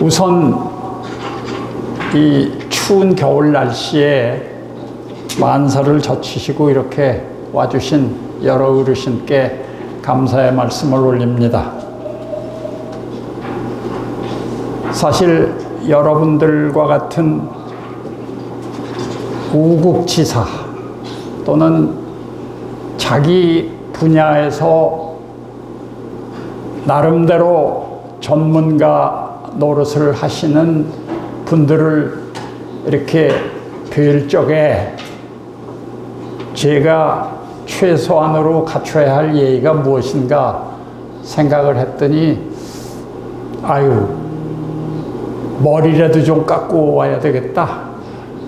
우선 이 추운 겨울 날씨에 만사를 젖히시고 이렇게 와주신 여러 어르신께 감사의 말씀을 올립니다. 사실 여러분들과 같은 우국지사 또는 자기 분야에서 나름대로 전문가 노릇을 하시는 분들을 이렇게 뵐 적에 제가 최소한으로 갖춰야 할 예의가 무엇인가 생각을 했더니 머리라도 좀 깎고 와야 되겠다.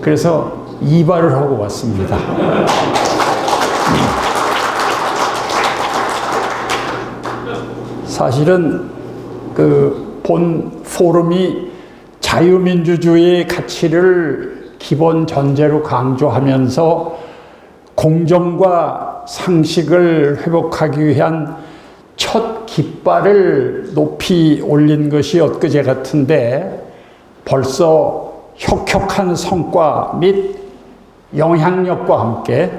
그래서 이발을 하고 왔습니다. 사실은 본 포럼이 자유민주주의의 가치를 기본 전제로 강조하면서 공정과 상식을 회복하기 위한 첫 깃발을 높이 올린 것이 엊그제 같은데 벌써 혁혁한 성과 및 영향력과 함께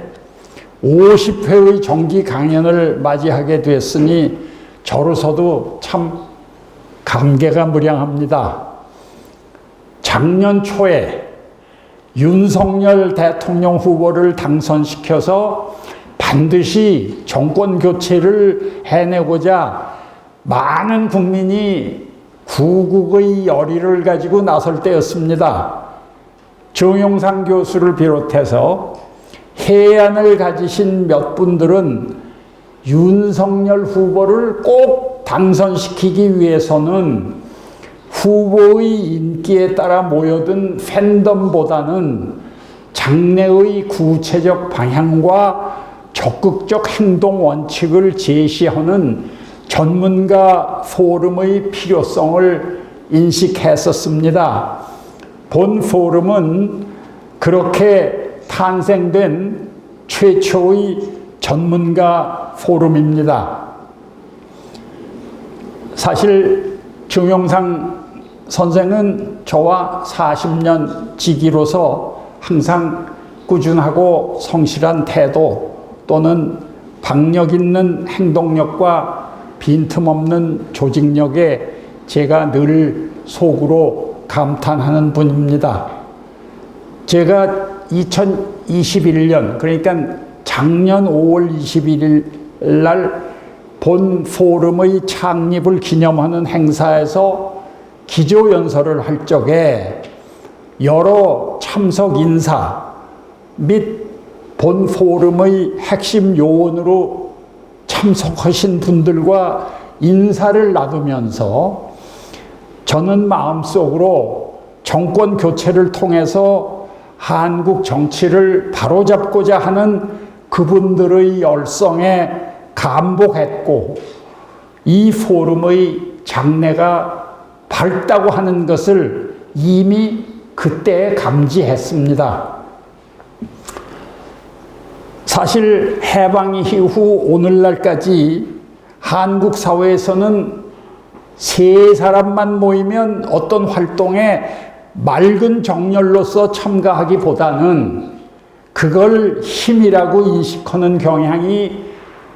50회의 정기 강연을 맞이하게 됐으니 저로서도 참 감개가 무량합니다. 작년 초에 윤석열 대통령 후보를 당선시켜서 반드시 정권 교체를 해내고자 많은 국민이 구국의 열의를 가지고 나설 때였습니다. 정용상 교수를 비롯해서 해안을 가지신 몇 분들은 윤석열 후보를 꼭 당선시키기 위해서는 후보의 인기에 따라 모여든 팬덤보다는 장래의 구체적 방향과 적극적 행동 원칙을 제시하는 전문가 포럼의 필요성을 인식했었습니다. 본 포럼은 그렇게 탄생된 최초의 전문가 포럼입니다. 사실 정용상 선생은 저와 40년 지기로서 항상 꾸준하고 성실한 태도 또는 박력 있는 행동력과 빈틈없는 조직력에 제가 늘 속으로 감탄하는 분입니다. 제가 2021년 그러니까 작년 5월 21일 날 본 포럼의 창립을 기념하는 행사에서 기조연설을 할 적에 여러 참석 인사 및 본 포럼의 핵심 요원으로 참석하신 분들과 인사를 나누면서 저는 마음속으로 정권 교체를 통해서 한국 정치를 바로잡고자 하는 그분들의 열성에 감복했고 이 포럼의 장래가 밝다고 하는 것을 이미 그때 감지했습니다. 사실 해방 이후 오늘날까지 한국 사회에서는 세 사람만 모이면 어떤 활동에 맑은 정열로서 참가하기보다는 그걸 힘이라고 인식하는 경향이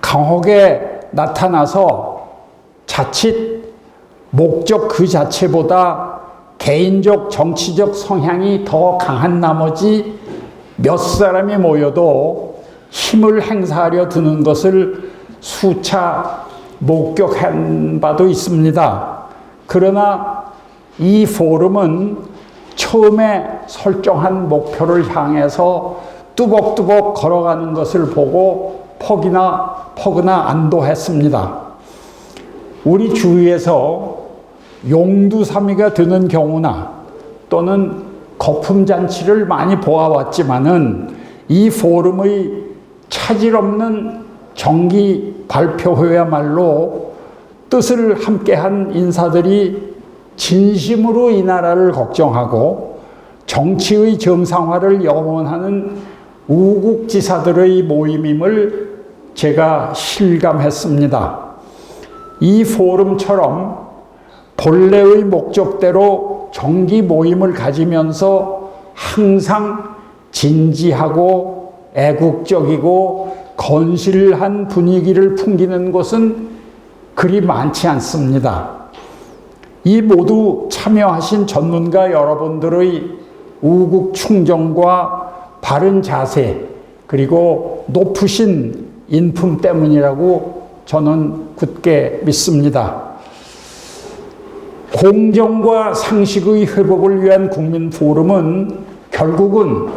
강하게 나타나서 자칫 목적 그 자체보다 개인적 정치적 성향이 더 강한 나머지 몇 사람이 모여도 힘을 행사하려 드는 것을 수차 목격한 바도 있습니다. 그러나 이 포럼은 처음에 설정한 목표를 향해서 뚜벅뚜벅 걸어가는 것을 보고 퍽이나 안도했습니다. 우리 주위에서 용두사미가 드는 경우나 또는 거품잔치를 많이 보아왔지만은 이 포럼의 차질 없는 정기 발표회야말로 뜻을 함께한 인사들이 진심으로 이 나라를 걱정하고 정치의 정상화를 염원하는 우국지사들의 모임임을 제가 실감했습니다. 이 포럼처럼 본래의 목적대로 정기 모임을 가지면서 항상 진지하고 애국적이고 건실한 분위기를 풍기는 곳은 그리 많지 않습니다. 이 모두 참여하신 전문가 여러분들의 우국 충정과 바른 자세, 그리고 높으신 인품 때문이라고 저는 굳게 믿습니다. 공정과 상식의 회복을 위한 국민 포럼은 결국은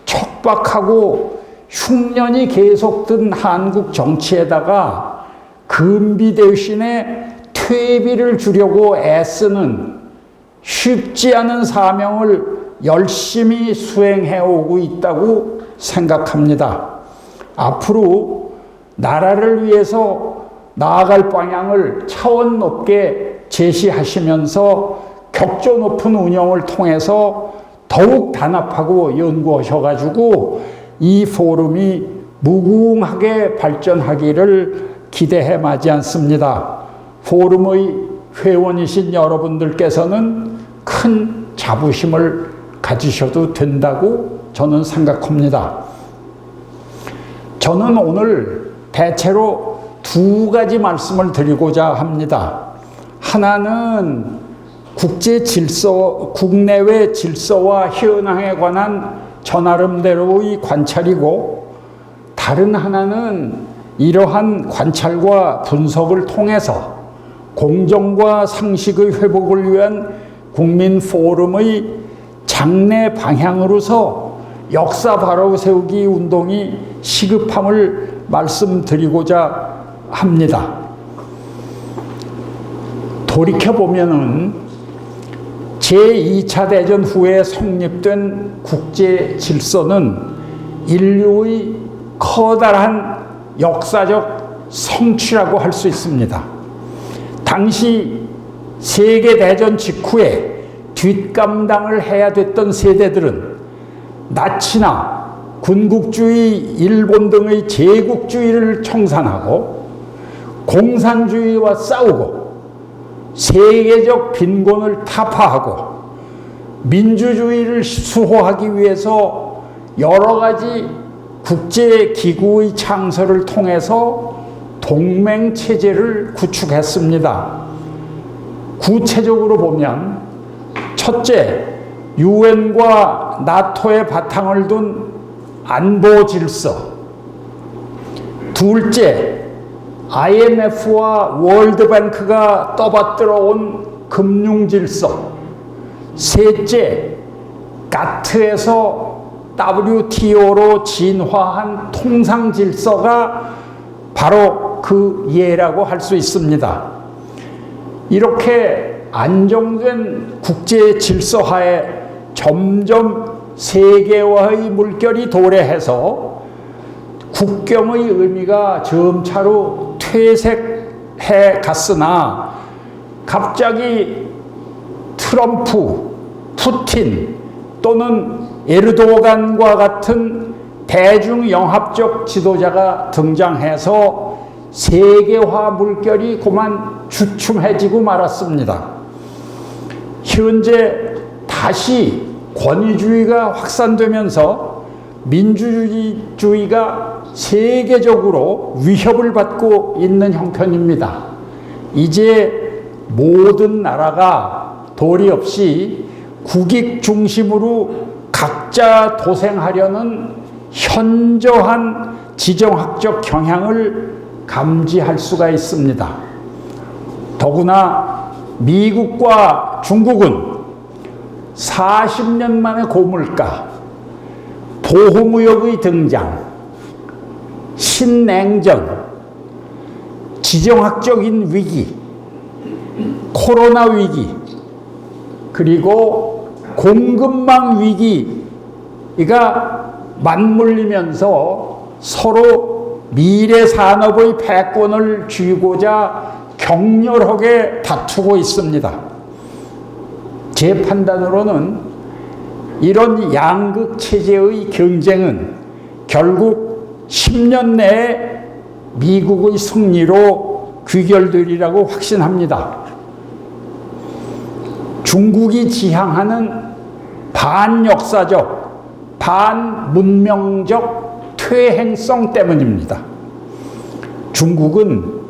척박하고 흉년이 계속된 한국 정치에다가 금비 대신에 퇴비를 주려고 애쓰는 쉽지 않은 사명을 열심히 수행해 오고 있다고 생각합니다. 앞으로 나라를 위해서 나아갈 방향을 차원 높게 제시하시면서 격조 높은 운영을 통해서 더욱 단합하고 연구하셔가지고 이 포럼이 무궁하게 발전하기를 기대해 마지 않습니다. 포럼의 회원이신 여러분들께서는 큰 자부심을 가지셔도 된다고 저는 생각합니다. 저는 오늘 대체로 두 가지 말씀을 드리고자 합니다. 하나는 국제 질서, 국내외 질서와 현황에 관한 저 나름대로의 관찰이고, 다른 하나는 이러한 관찰과 분석을 통해서 공정과 상식의 회복을 위한 국민 포럼의 장래 방향으로서 역사 바로 세우기 운동이 시급함을 말씀드리고자 합니다. 돌이켜보면은 제2차 대전 후에 성립된 국제 질서는 인류의 커다란 역사적 성취라고 할 수 있습니다. 당시 세계대전 직후에 뒷감당을 해야 됐던 세대들은 나치나 군국주의, 일본 등의 제국주의를 청산하고 공산주의와 싸우고 세계적 빈곤을 타파하고 민주주의를 수호하기 위해서 여러 가지 국제기구의 창설을 통해서 동맹체제를 구축했습니다. 구체적으로 보면 첫째, 유엔과 나토의 바탕을 둔 안보 질서. 둘째, IMF와 월드뱅크가 떠받들어 온 금융 질서. 셋째, 가트에서 WTO로 진화한 통상 질서가 바로 그 예라고 할 수 있습니다. 이렇게 안정된 국제 질서하에 점점 세계화의 물결이 도래해서 국경의 의미가 점차로 퇴색해 갔으나 갑자기 트럼프, 푸틴 또는 에르도간과 같은 대중영합적 지도자가 등장해서 세계화 물결이 그만 주춤해지고 말았습니다. 현재 다시 권위주의가 확산되면서 민주주의가 세계적으로 위협을 받고 있는 형편입니다. 이제 모든 나라가 도리 없이 국익 중심으로 각자 도생하려는 현저한 지정학적 경향을 감지할 수가 있습니다. 더구나 미국과 중국은 40년 만에 고물가, 보호무역의 등장, 신냉전, 지정학적인 위기, 코로나 위기, 그리고 공급망 위기가 맞물리면서 서로 미래 산업의 패권을 쥐고자 격렬하게 다투고 있습니다. 제 판단으로는 이런 양극 체제의 경쟁은 결국 10년 내에 미국의 승리로 귀결되리라고 확신합니다. 중국이 지향하는 반역사적, 반문명적 퇴행성 때문입니다. 중국은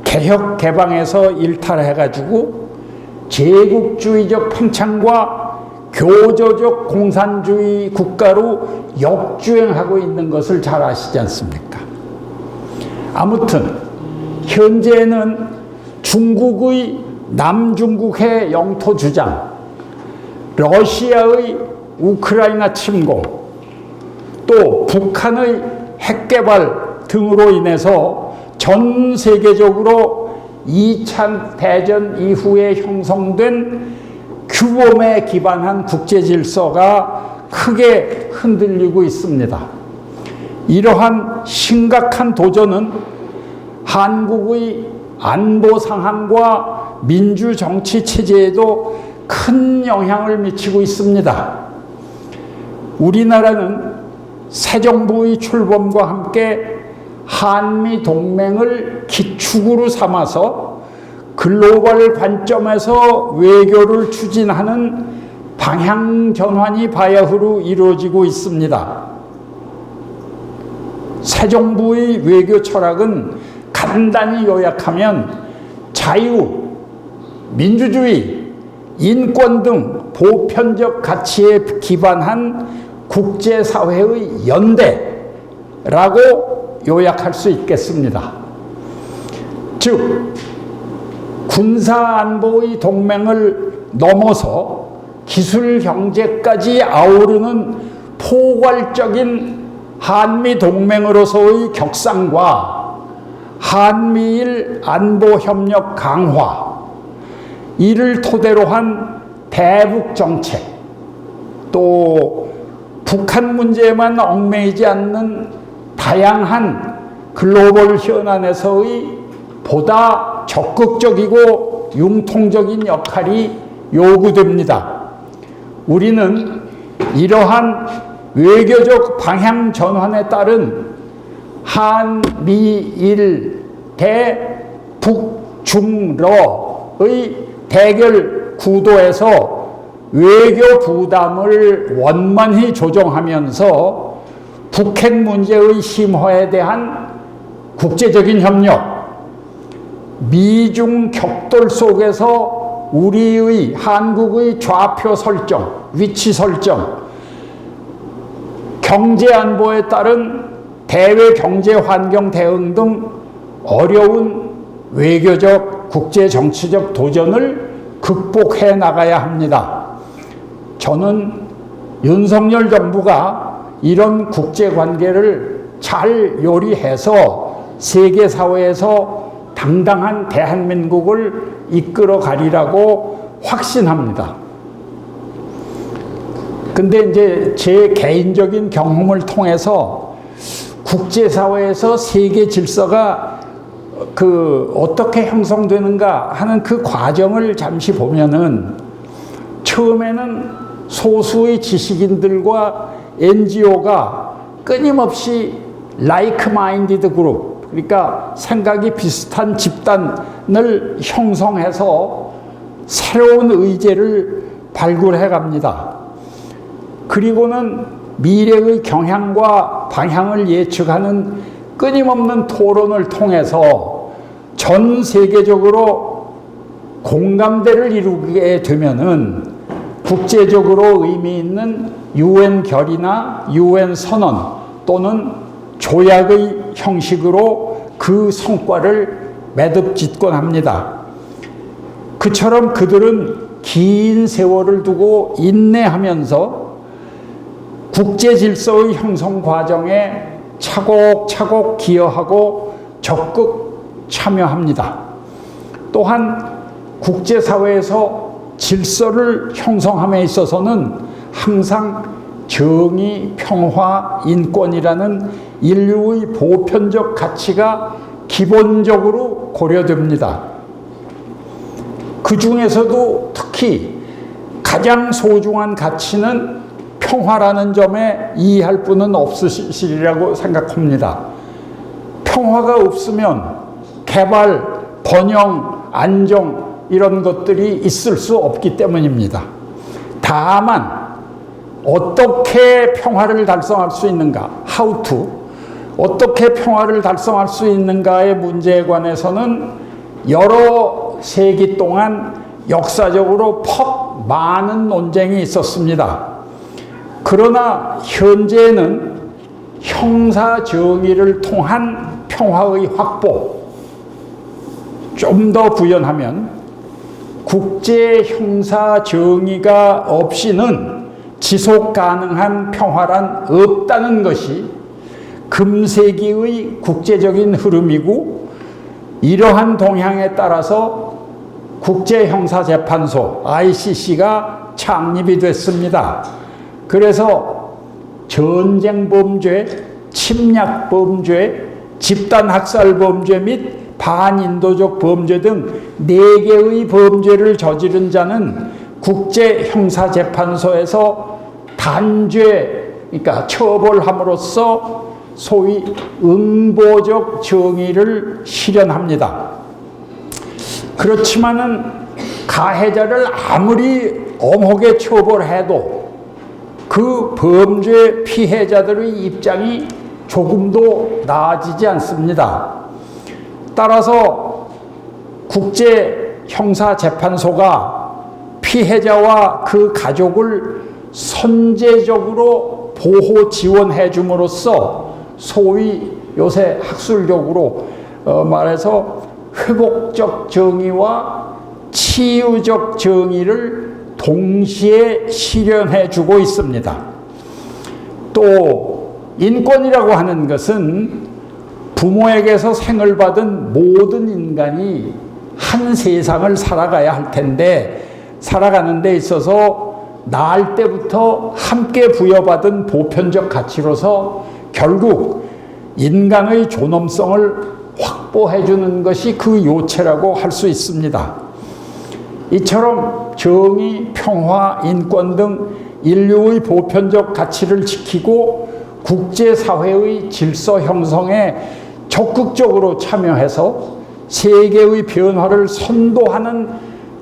개혁 개방에서 일탈해가지고 제국주의적 편찬과 교조적 공산주의 국가로 역주행하고 있는 것을 잘 아시지 않습니까? 아무튼 현재는 중국의 남중국해 영토 주장, 러시아의 우크라이나 침공, 또 북한의 핵개발 등으로 인해서 전 세계적으로 2차 대전 이후에 형성된 규범에 기반한 국제 질서가 크게 흔들리고 있습니다. 이러한 심각한 도전은 한국의 안보 상황과 민주 정치 체제에도 큰 영향을 미치고 있습니다. 우리나라는 새 정부의 출범과 함께 한미 동맹을 기축으로 삼아서 글로벌 관점에서 외교를 추진하는 방향 전환이 바야흐로 이루어지고 있습니다. 새 정부의 외교 철학은 간단히 요약하면 자유, 민주주의, 인권 등 보편적 가치에 기반한 국제사회의 연대라고 요약할 수 있겠습니다. 즉, 군사안보의 동맹을 넘어서 기술 경제까지 아우르는 포괄적인 한미 동맹으로서의 격상과 한미일 안보 협력 강화, 이를 토대로 한 대북 정책, 또 북한 문제에만 얽매이지 않는 다양한 글로벌 현안에서의 보다 적극적이고 융통적인 역할이 요구됩니다. 우리는 이러한 외교적 방향 전환에 따른 한미일 대북중러의 대결 구도에서 외교 부담을 원만히 조정하면서 북핵 문제의 심화에 대한 국제적인 협력, 미중 격돌 속에서 우리의 한국의 좌표 설정, 위치 설정, 경제 안보에 따른 대외 경제 환경 대응 등 어려운 외교적, 국제 정치적 도전을 극복해 나가야 합니다. 저는 윤석열 정부가 이런 국제 관계를 잘 요리해서 세계 사회에서 당당한 대한민국을 이끌어 가리라고 확신합니다. 근데 이제 제 개인적인 경험을 통해서 국제사회에서 세계 질서가 어떻게 형성되는가 하는 그 과정을 잠시 보면은 처음에는 소수의 지식인들과 NGO가 끊임없이 like-minded group, 그러니까 생각이 비슷한 집단을 형성해서 새로운 의제를 발굴해 갑니다. 그리고는 미래의 경향과 방향을 예측하는 끊임없는 토론을 통해서 전 세계적으로 공감대를 이루게 되면은 국제적으로 의미 있는 UN 결의나 UN 선언 또는 조약의 형식으로 그 성과를 매듭 짓곤 합니다. 그처럼 그들은 긴 세월을 두고 인내하면서 국제 질서의 형성 과정에 차곡차곡 기여하고 적극 참여합니다. 또한 국제사회에서 질서를 형성함에 있어서는 항상 정의, 평화, 인권이라는 인류의 보편적 가치가 기본적으로 고려됩니다. 그 중에서도 특히 가장 소중한 가치는 평화라는 점에 이해할 분은 없으시리라고 생각합니다. 평화가 없으면 개발, 번영, 안정, 이런 것들이 있을 수 없기 때문입니다. 다만 어떻게 평화를 달성할 수 있는가, how to, 어떻게 평화를 달성할 수 있는가의 문제에 관해서는 여러 세기 동안 역사적으로 퍽 많은 논쟁이 있었습니다. 그러나 현재는 형사 정의를 통한 평화의 확보, 좀 더 부연하면 국제 형사 정의가 없이는 지속 가능한 평화란 없다는 것이 금세기의 국제적인 흐름이고, 이러한 동향에 따라서 국제형사재판소 ICC가 창립이 됐습니다. 그래서 전쟁범죄, 침략범죄, 집단학살범죄 및 반인도적 범죄 등 4개의 범죄를 저지른 자는 국제형사재판소에서 단죄, 그러니까 처벌함으로써 소위 응보적 정의를 실현합니다. 그렇지만은 가해자를 아무리 엄하게 처벌해도 그 범죄 피해자들의 입장이 조금도 나아지지 않습니다. 따라서 국제형사재판소가 피해자와 그 가족을 선제적으로 보호 지원해 줌으로써 소위 요새 학술적으로 말해서 회복적 정의와 치유적 정의를 동시에 실현해 주고 있습니다. 또 인권이라고 하는 것은 부모에게서 생을 받은 모든 인간이 한 세상을 살아가야 할 텐데, 살아가는 데 있어서 낳을 때부터 함께 부여받은 보편적 가치로서 결국 인간의 존엄성을 확보해 주는 것이 그 요체라고 할 수 있습니다. 이처럼 정의, 평화, 인권 등 인류의 보편적 가치를 지키고 국제사회의 질서 형성에 적극적으로 참여해서 세계의 변화를 선도하는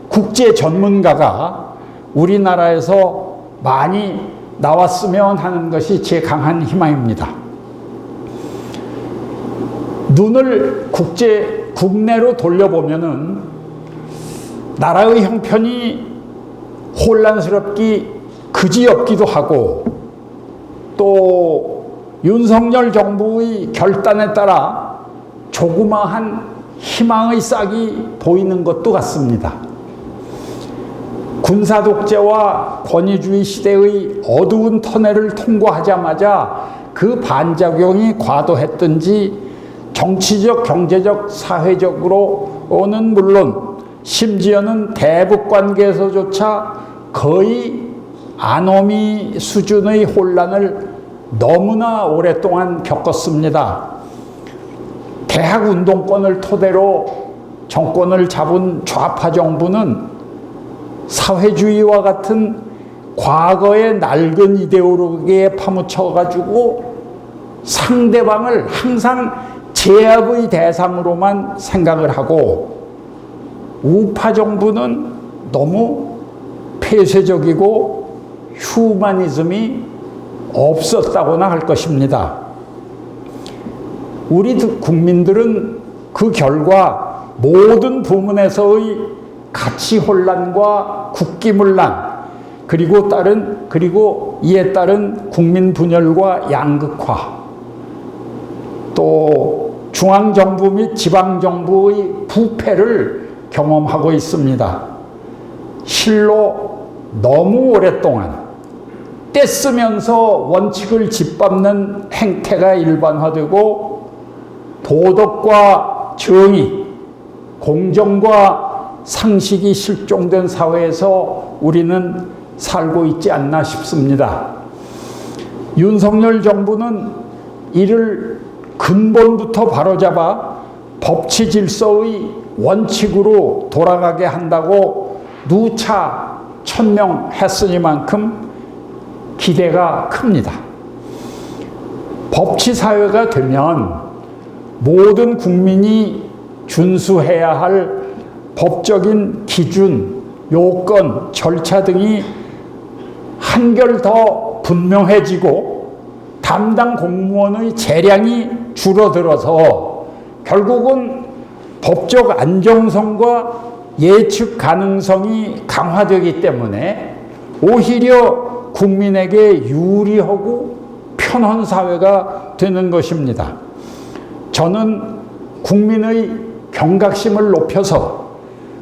국제 전문가가 우리나라에서 많이 나왔으면 하는 것이 제 강한 희망입니다. 눈을 국내로 돌려보면은 나라의 형편이 혼란스럽기 그지없기도 하고, 또 윤석열 정부의 결단에 따라 조그마한 희망의 싹이 보이는 것도 같습니다. 군사독재와 권위주의 시대의 어두운 터널을 통과하자마자 그 반작용이 과도했든지 정치적, 경제적, 사회적으로는 물론 심지어는 대북 관계에서조차 거의 아노미 수준의 혼란을 너무나 오랫동안 겪었습니다. 대학운동권을 토대로 정권을 잡은 좌파 정부는 사회주의와 같은 과거의 낡은 이데올로기에 파묻혀가지고 상대방을 항상 제압의 대상으로만 생각을 하고, 우파 정부는 너무 폐쇄적이고 휴머니즘이 없었다고나 할 것입니다. 우리 국민들은 그 결과 모든 부문에서의 가치 혼란과 국기문란, 그리고 이에 따른 국민 분열과 양극화, 또 중앙정부 및 지방정부의 부패를 경험하고 있습니다. 실로 너무 오랫동안 떼쓰면서 원칙을 짓밟는 행태가 일반화되고, 도덕과 정의, 공정과 상식이 실종된 사회에서 우리는 살고 있지 않나 싶습니다. 윤석열 정부는 이를 근본부터 바로잡아 법치 질서의 원칙으로 돌아가게 한다고 누차 천명했으니만큼 기대가 큽니다. 법치 사회가 되면 모든 국민이 준수해야 할 법적인 기준, 요건, 절차 등이 한결 더 분명해지고 담당 공무원의 재량이 줄어들어서 결국은 법적 안정성과 예측 가능성이 강화되기 때문에 오히려 국민에게 유리하고 편한 사회가 되는 것입니다. 저는 국민의 경각심을 높여서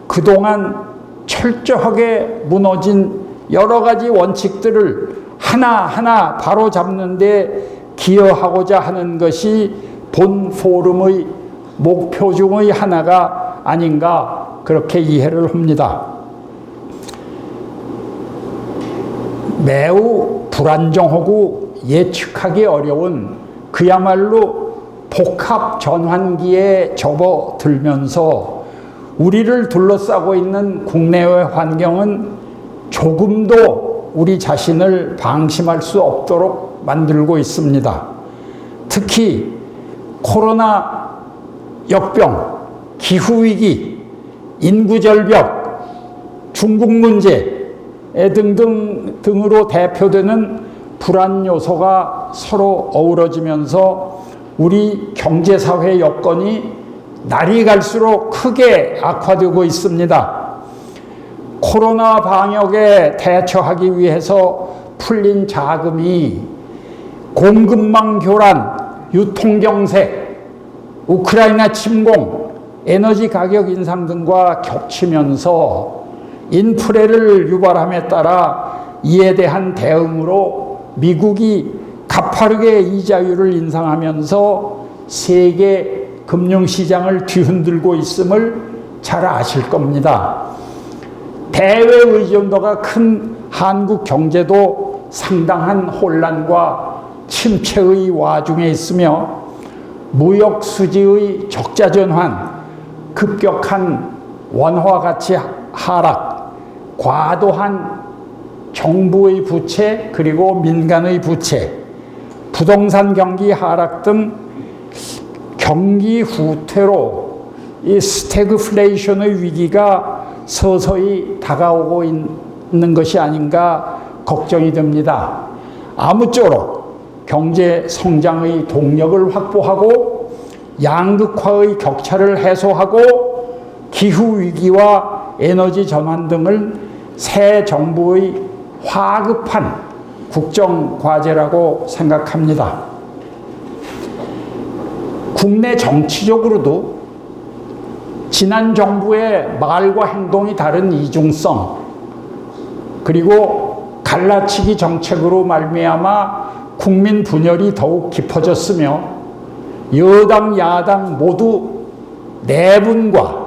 그동안 철저하게 무너진 여러 가지 원칙들을 하나하나 바로잡는 데 기여하고자 하는 것이 본 포럼의 목표 중의 하나가 아닌가 그렇게 이해를 합니다. 매우 불안정하고 예측하기 어려운 그야말로 복합 전환기에 접어들면서 우리를 둘러싸고 있는 국내외 환경은 조금도 우리 자신을 방심할 수 없도록 만들고 있습니다. 특히 코로나 역병, 기후위기, 인구절벽, 중국 문제 등으로 대표되는 불안 요소가 서로 어우러지면서 우리 경제사회 여건이 날이 갈수록 크게 악화되고 있습니다. 코로나 방역에 대처하기 위해서 풀린 자금이 공급망 교란, 유통경색, 우크라이나 침공, 에너지 가격 인상 등과 겹치면서 인플레를 유발함에 따라 이에 대한 대응으로 미국이 가파르게 이자율을 인상하면서 세계 금융시장을 뒤흔들고 있음을 잘 아실 겁니다. 대외 의존도가 큰 한국 경제도 상당한 혼란과 침체의 와중에 있으며 무역 수지의 적자 전환, 급격한 원화 가치 하락, 과도한 정부의 부채 그리고 민간의 부채, 부동산 경기 하락 등 경기 후퇴로 이 스태그플레이션의 위기가 서서히 다가오고 있는 것이 아닌가 걱정이 됩니다. 아무쪼록 경제 성장의 동력을 확보하고 양극화의 격차를 해소하고 기후위기와 에너지 전환 등을 새 정부의 화급한 국정과제라고 생각합니다. 국내 정치적으로도 지난 정부의 말과 행동이 다른 이중성 그리고 갈라치기 정책으로 말미암아 국민 분열이 더욱 깊어졌으며 여당 야당 모두 내분과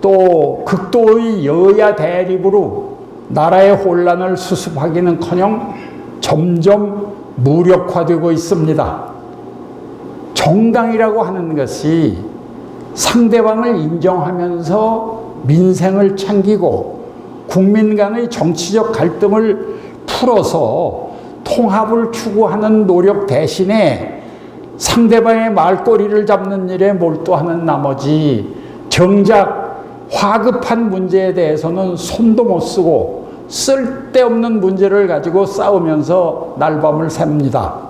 또 극도의 여야 대립으로 나라의 혼란을 수습하기는커녕 점점 무력화되고 있습니다. 정당이라고 하는 것이 상대방을 인정하면서 민생을 챙기고 국민 간의 정치적 갈등을 풀어서 통합을 추구하는 노력 대신에 상대방의 말꼬리를 잡는 일에 몰두하는 나머지 정작 화급한 문제에 대해서는 손도 못 쓰고 쓸데없는 문제를 가지고 싸우면서 날밤을 샙니다.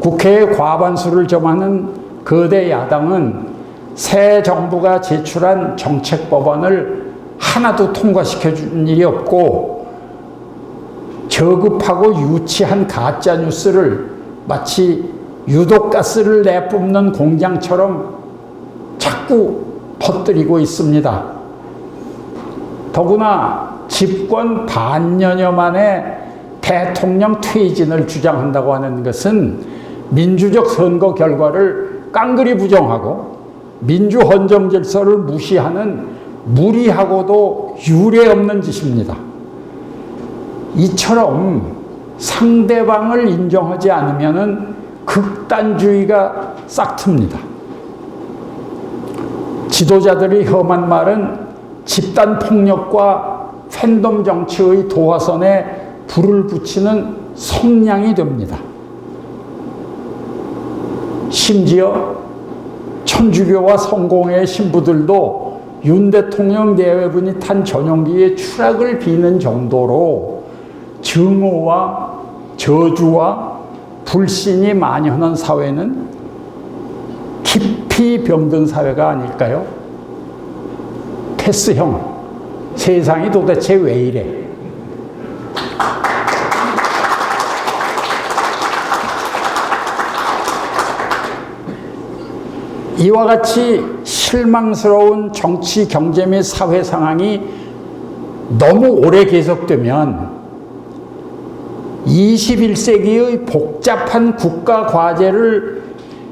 국회의 과반수를 점하는 거대 야당은 새 정부가 제출한 정책 법안을 하나도 통과시켜 준 일이 없고 저급하고 유치한 가짜 뉴스를 마치 유독가스를 내뿜는 공장처럼 자꾸 퍼뜨리고 있습니다. 더구나 집권 반년여 만에 대통령 퇴진을 주장한다고 하는 것은 민주적 선거 결과를 깡그리 부정하고 민주헌정 질서를 무시하는 무리하고도 유례없는 짓입니다. 이처럼 상대방을 인정하지 않으면 극단주의가 싹틉니다. 지도자들이 험한 말은 집단폭력과 팬덤 정치의 도화선에 불을 붙이는 성량이 됩니다. 심지어 천주교와 성공회의 신부들도 윤 대통령 내외분이 탄 전용기의 추락을 비는 정도로 증오와 저주와 불신이 만연한 사회는 깊이 병든 사회가 아닐까요? 패스형, 세상이 도대체 왜 이래? 이와 같이 실망스러운 정치, 경제 및 사회 상황이 너무 오래 계속되면 21세기의 복잡한 국가 과제를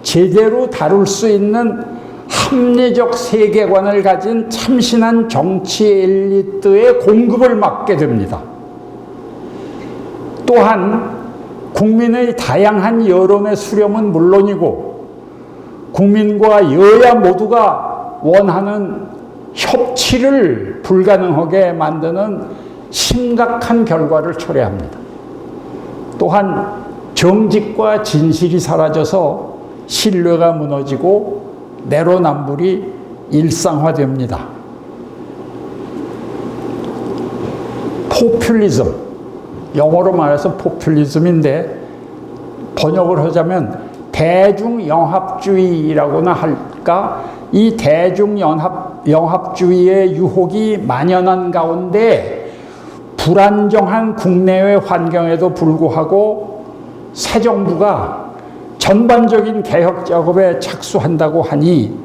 제대로 다룰 수 있는 합리적 세계관을 가진 참신한 정치 엘리트의 공급을 막게 됩니다. 또한 국민의 다양한 여론의 수렴은 물론이고 국민과 여야 모두가 원하는 협치를 불가능하게 만드는 심각한 결과를 초래합니다. 또한 정직과 진실이 사라져서 신뢰가 무너지고 내로남불이 일상화됩니다. 포퓰리즘, 영어로 말해서 포퓰리즘인데 번역을 하자면 대중영합주의라고나 할까? 이 대중영합주의의 유혹이 만연한 가운데 불안정한 국내외 환경에도 불구하고 새 정부가 전반적인 개혁 작업에 착수한다고 하니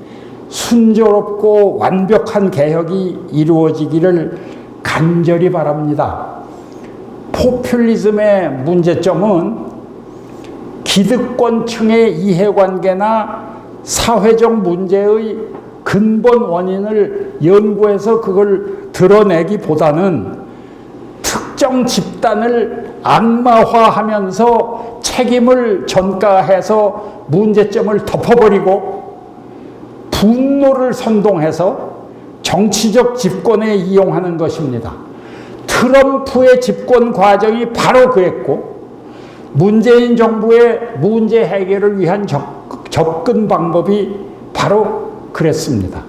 순조롭고 완벽한 개혁이 이루어지기를 간절히 바랍니다. 포퓰리즘의 문제점은 기득권층의 이해관계나 사회적 문제의 근본 원인을 연구해서 그걸 드러내기보다는 특정 집단을 악마화하면서 책임을 전가해서 문제점을 덮어버리고 분노를 선동해서 정치적 집권에 이용하는 것입니다. 트럼프의 집권 과정이 바로 그랬고 문재인 정부의 문제 해결을 위한 접근 방법이 바로 그랬습니다.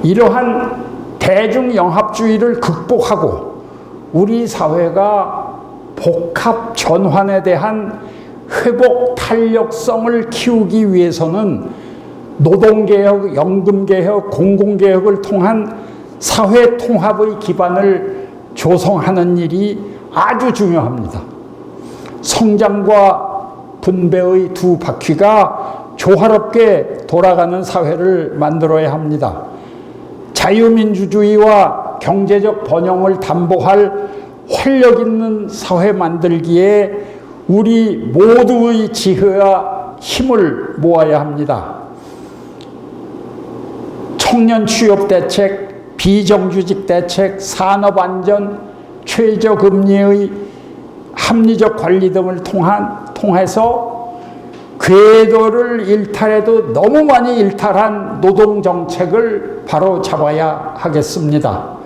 이러한 대중영합주의를 극복하고 우리 사회가 복합 전환에 대한 회복 탄력성을 키우기 위해서는 노동개혁, 연금개혁, 공공개혁을 통한 사회 통합의 기반을 조성하는 일이 아주 중요합니다. 성장과 분배의 두 바퀴가 조화롭게 돌아가는 사회를 만들어야 합니다. 자유민주주의와 경제적 번영을 담보할 활력 있는 사회 만들기에 우리 모두의 지혜와 힘을 모아야 합니다. 청년 취업 대책, 비정규직 대책, 산업안전, 최저금리의 합리적 관리 등을 통해서 궤도를 일탈해도 너무 많이 일탈한 노동정책을 바로 잡아야 하겠습니다.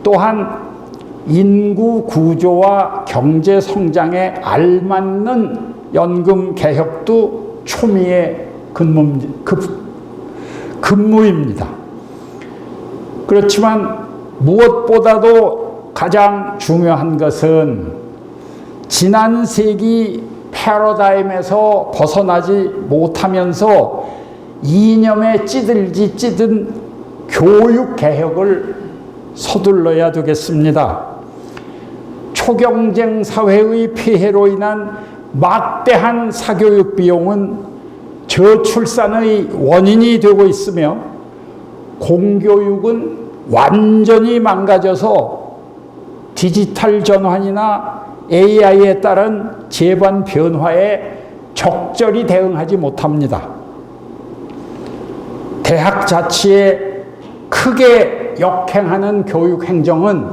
또한 인구 구조와 경제 성장에 알맞는 연금 개혁도 초미의 근무입니다. 그렇지만 무엇보다도 가장 중요한 것은 지난 세기 패러다임에서 벗어나지 못하면서 이념에 찌든 교육 개혁을 서둘러야 되겠습니다. 초경쟁 사회의 폐해로 인한 막대한 사교육 비용은 저출산의 원인이 되고 있으며 공교육은 완전히 망가져서 디지털 전환이나 AI에 따른 제반 변화에 적절히 대응하지 못합니다. 대학 자치에 크게 역행하는 교육 행정은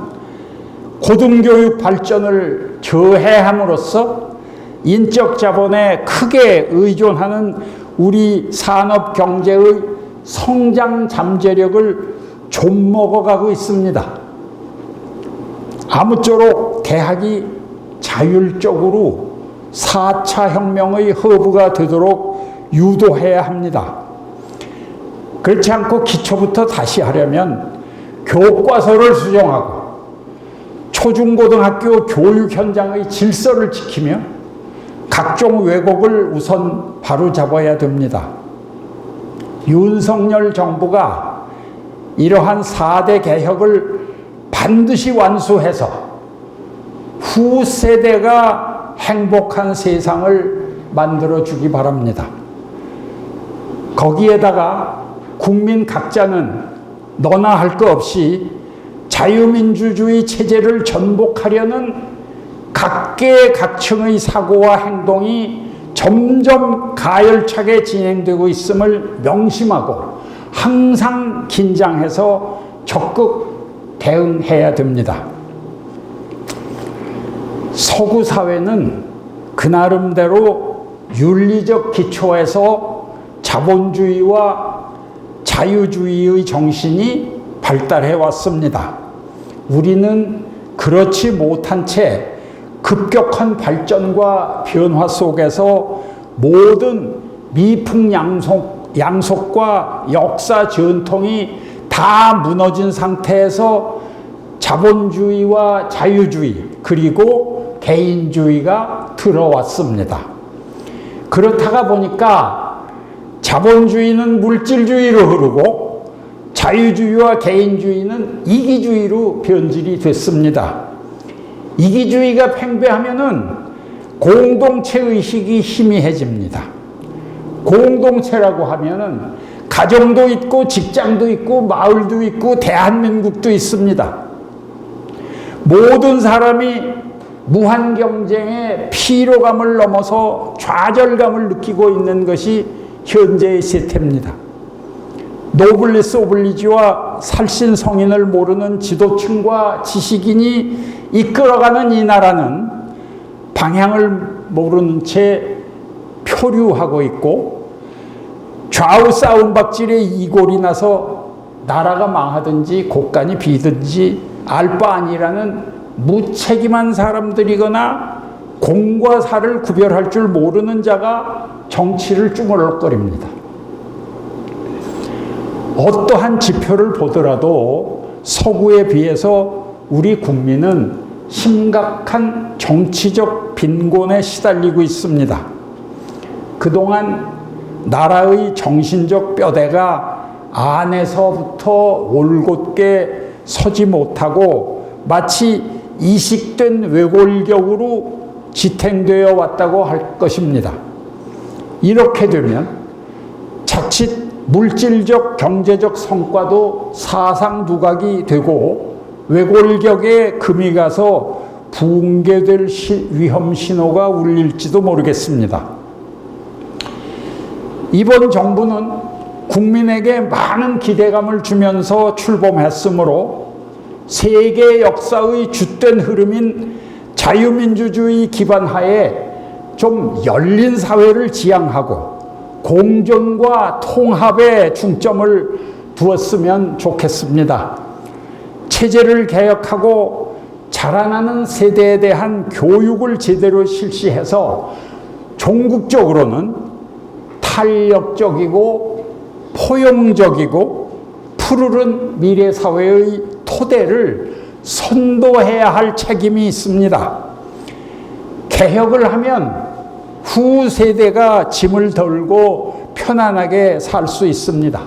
고등교육 발전을 저해함으로써 인적 자본에 크게 의존하는 우리 산업 경제의 성장 잠재력을 좀먹어가고 있습니다. 아무쪼록 대학이 자율적으로 4차 혁명의 허브가 되도록 유도해야 합니다. 그렇지 않고 기초부터 다시 하려면 교과서를 수정하고 초중고등학교 교육 현장의 질서를 지키며 각종 왜곡을 우선 바로잡아야 됩니다. 윤석열 정부가 이러한 4대 개혁을 반드시 완수해서 후세대가 행복한 세상을 만들어주기 바랍니다. 거기에다가 국민 각자는 너나 할 것 없이 자유민주주의 체제를 전복하려는 각계각층의 사고와 행동이 점점 가열차게 진행되고 있음을 명심하고 항상 긴장해서 적극 대응해야 됩니다. 서구 사회는 그 나름대로 윤리적 기초에서 자본주의와 자유주의의 정신이 발달해 왔습니다. 우리는 그렇지 못한 채 급격한 발전과 변화 속에서 모든 미풍양속과 역사 전통이 다 무너진 상태에서 자본주의와 자유주의 그리고 개인주의가 들어왔습니다. 그렇다가 보니까 자본주의는 물질주의로 흐르고 자유주의와 개인주의는 이기주의로 변질이 됐습니다. 이기주의가 팽배하면은 공동체 의식이 희미해집니다. 공동체라고 하면은 가정도 있고 직장도 있고 마을도 있고 대한민국도 있습니다. 모든 사람이 무한 경쟁의 피로감을 넘어서 좌절감을 느끼고 있는 것이 현재의 세태입니다. 노블리스 오블리지와 살신성인을 모르는 지도층과 지식인이 이끌어가는 이 나라는 방향을 모르는 채 표류하고 있고 좌우 싸움박질에 이골이 나서 나라가 망하든지 곳간이 비든지 알 바 아니라는 무책임한 사람들이거나 공과 사를 구별할 줄 모르는 자가 정치를 주물럭거립니다. 어떠한 지표를 보더라도 서구에 비해서 우리 국민은 심각한 정치적 빈곤에 시달리고 있습니다. 그동안 나라의 정신적 뼈대가 안에서부터 올곧게 서지 못하고 마치 이식된 외골격으로 지탱되어 왔다고 할 것입니다. 이렇게 되면 자칫 물질적 경제적 성과도 사상 누각이 되고 외골격에 금이 가서 붕괴될 위험 신호가 울릴지도 모르겠습니다. 이번 정부는 국민에게 많은 기대감을 주면서 출범했으므로 세계 역사의 주된 흐름인 자유민주주의 기반 하에 좀 열린 사회를 지향하고 공존과 통합에 중점을 두었으면 좋겠습니다. 체제를 개혁하고 자라나는 세대에 대한 교육을 제대로 실시해서 종국적으로는 탄력적이고 포용적이고 푸르른 미래사회의 토대를 선도해야 할 책임이 있습니다. 개혁을 하면 후 세대가 짐을 덜고 편안하게 살 수 있습니다.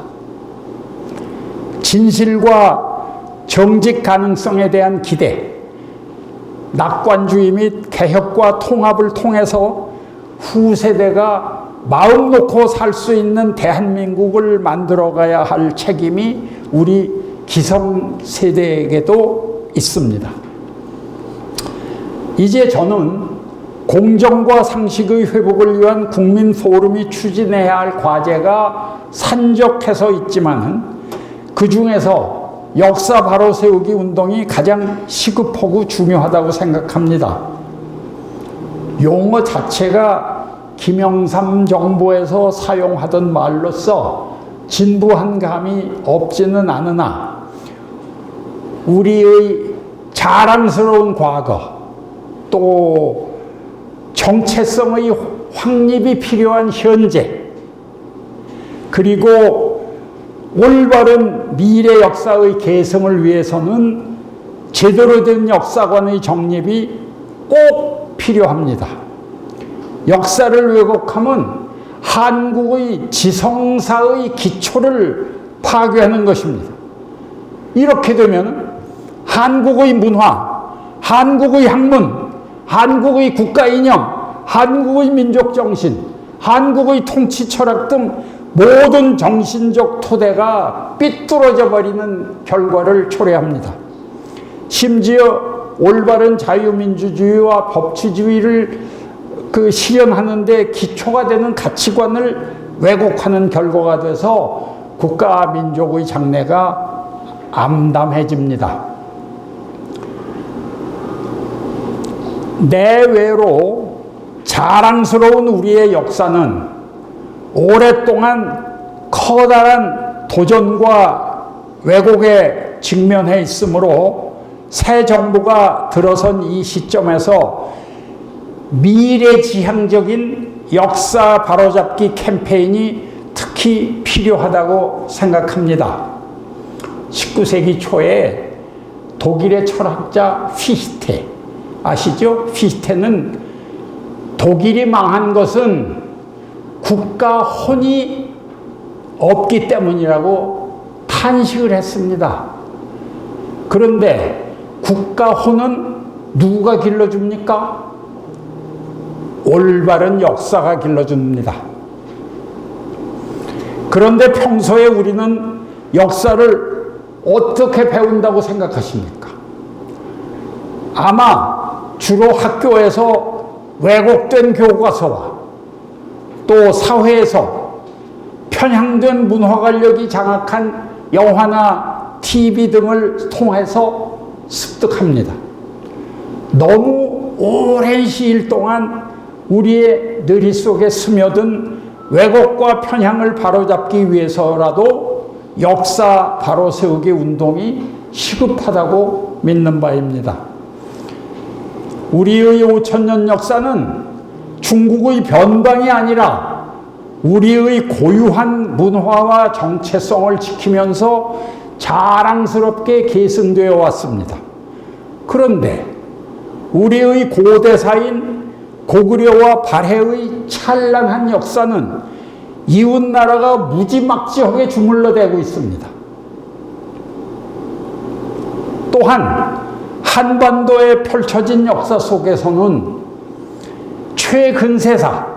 진실과 정직 가능성에 대한 기대, 낙관주의 및 개혁과 통합을 통해서 후 세대가 마음 놓고 살 수 있는 대한민국을 만들어가야 할 책임이 우리 기성세대에게도 있습니다. 이제 저는 공정과 상식의 회복을 위한 국민 포럼이 추진해야 할 과제가 산적해서 있지만 그 중에서 역사 바로 세우기 운동이 가장 시급하고 중요하다고 생각합니다. 용어 자체가 김영삼 정부에서 사용하던 말로서 진부한 감이 없지는 않으나 우리의 자랑스러운 과거 또 정체성의 확립이 필요한 현재 그리고 올바른 미래 역사의 계승을 위해서는 제대로 된 역사관의 정립이 꼭 필요합니다. 역사를 왜곡하면 한국의 지성사의 기초를 파괴하는 것입니다. 이렇게 되면 한국의 문화, 한국의 학문, 한국의 국가이념, 한국의 민족정신, 한국의 통치 철학 등 모든 정신적 토대가 삐뚤어져 버리는 결과를 초래합니다. 심지어 올바른 자유민주주의와 법치주의를 실현하는 데 기초가 되는 가치관을 왜곡하는 결과가 돼서 국가 민족의 장래가 암담해집니다. 내외로 자랑스러운 우리의 역사는 오랫동안 커다란 도전과 왜곡에 직면해 있으므로 새 정부가 들어선 이 시점에서 미래지향적인 역사 바로잡기 캠페인이 특히 필요하다고 생각합니다. 19세기 초에 독일의 철학자 피히테 아시죠? 피히테는 독일이 망한 것은 국가 혼이 없기 때문이라고 탄식을 했습니다. 그런데 국가 혼은 누가 길러줍니까? 올바른 역사가 길러줍니다. 그런데 평소에 우리는 역사를 어떻게 배운다고 생각하십니까? 아마 주로 학교에서 왜곡된 교과서와 또 사회에서 편향된 문화 관력이 장악한 영화나 TV 등을 통해서 습득합니다. 너무 오랜 시일 동안 우리의 뇌리 속에 스며든 왜곡과 편향을 바로잡기 위해서라도 역사 바로 세우기 운동이 시급하다고 믿는 바입니다. 우리의 5천년 역사는 중국의 변방이 아니라 우리의 고유한 문화와 정체성을 지키면서 자랑스럽게 계승되어 왔습니다. 그런데 우리의 고대사인 고구려와 발해의 찬란한 역사는 이웃나라가 무지막지하게 주물러대고 있습니다. 또한 한반도에 펼쳐진 역사 속에서는 최근세사,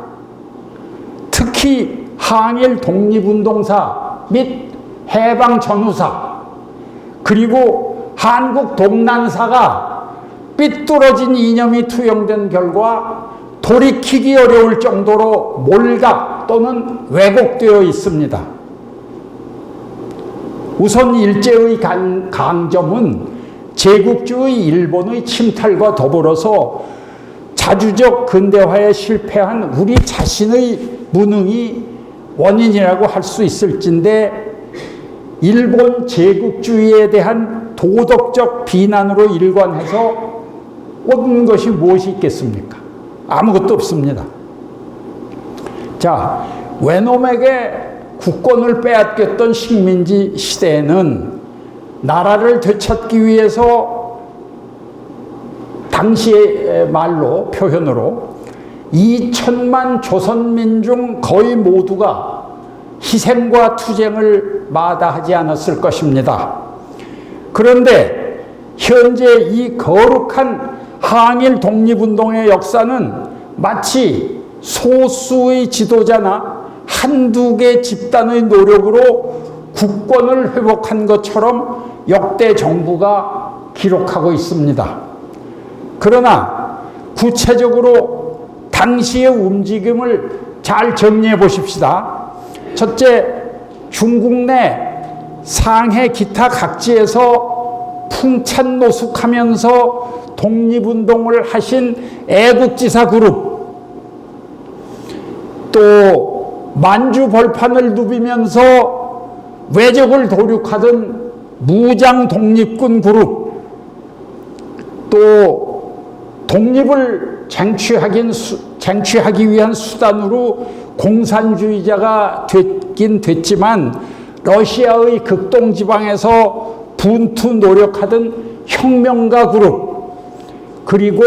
특히 항일 독립운동사 및 해방전후사, 그리고 한국 동난사가 삐뚤어진 이념이 투영된 결과 돌이키기 어려울 정도로 몰각 또는 왜곡되어 있습니다. 우선 일제의 강점은 제국주의 일본의 침탈과 더불어서 자주적 근대화에 실패한 우리 자신의 무능이 원인이라고 할 수 있을진데, 일본 제국주의에 대한 도덕적 비난으로 일관해서 얻은 것이 무엇이 있겠습니까? 아무것도 없습니다. 자, 외놈에게 국권을 빼앗겼던 식민지 시대에는 나라를 되찾기 위해서 당시의 말로, 표현으로 2천만 조선민중 거의 모두가 희생과 투쟁을 마다하지 않았을 것입니다. 그런데 현재 이 거룩한 항일 독립운동의 역사는 마치 소수의 지도자나 한두 개 집단의 노력으로 국권을 회복한 것처럼 역대 정부가 기록하고 있습니다. 그러나 구체적으로 당시의 움직임을 잘 정리해 보십시다. 첫째, 중국 내 상해 기타 각지에서 풍찬노숙하면서 독립운동을 하신 애국지사 그룹, 또 만주 벌판을 누비면서 외적을 도륙하던 무장 독립군 그룹, 또 독립을 쟁취하기 위한 수단으로 공산주의자가 됐긴 됐지만 러시아의 극동지방에서 분투 노력하던 혁명가 그룹, 그리고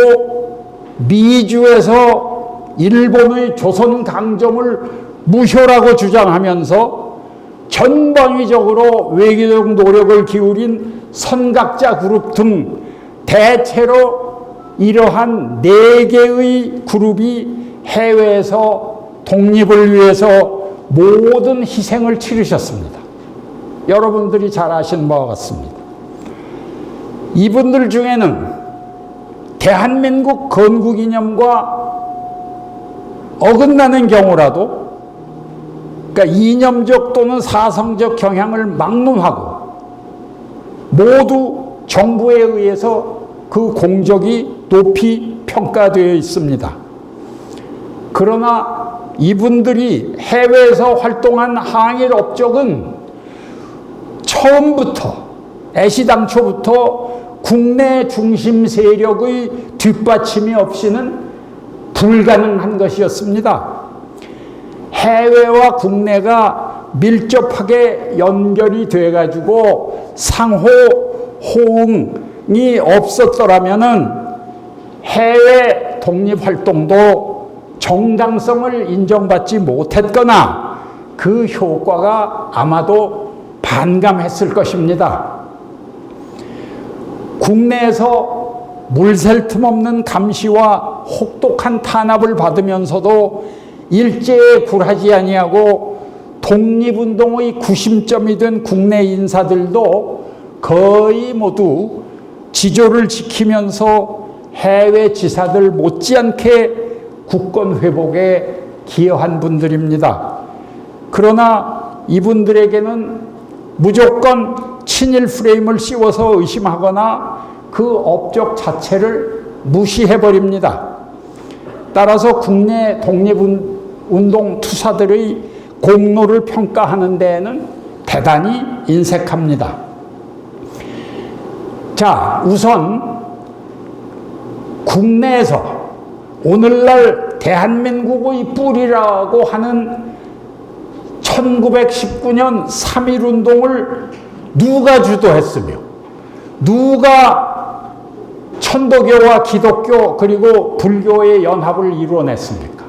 미주에서 일본의 조선 강점을 무효라고 주장하면서 전방위적으로 외교적 노력을 기울인 선각자 그룹 등 대체로 이러한 4개의 그룹이 해외에서 독립을 위해서 모든 희생을 치르셨습니다. 여러분들이 잘 아시는 바와 같습니다. 이분들 중에는 대한민국 건국이념과 어긋나는 경우라도, 그러니까 이념적 또는 사상적 경향을 막론하고 모두 정부에 의해서 그 공적이 높이 평가되어 있습니다. 그러나 이분들이 해외에서 활동한 항일 업적은 처음부터, 애시당초부터 국내 중심 세력의 뒷받침이 없이는 불가능한 것이었습니다. 해외와 국내가 밀접하게 연결이 돼가지고 상호 호응이 없었더라면은 해외 독립활동도 정당성을 인정받지 못했거나 그 효과가 아마도 반감했을 것입니다. 국내에서 물샐 틈 없는 감시와 혹독한 탄압을 받으면서도 일제에 굴하지 아니하고 독립운동의 구심점이 된 국내 인사들도 거의 모두 지조를 지키면서 해외 지사들 못지않게 국권 회복에 기여한 분들입니다. 그러나 이분들에게는 무조건 친일 프레임을 씌워서 의심하거나 그 업적 자체를 무시해버립니다. 따라서 국내 독립운동 투사들의 공로를 평가하는 데에는 대단히 인색합니다. 자, 우선 국내에서 오늘날 대한민국의 뿌리라고 하는 1919년 3.1운동을 누가 주도했으며 누가 천도교와 기독교 그리고 불교의 연합을 이루어냈습니까?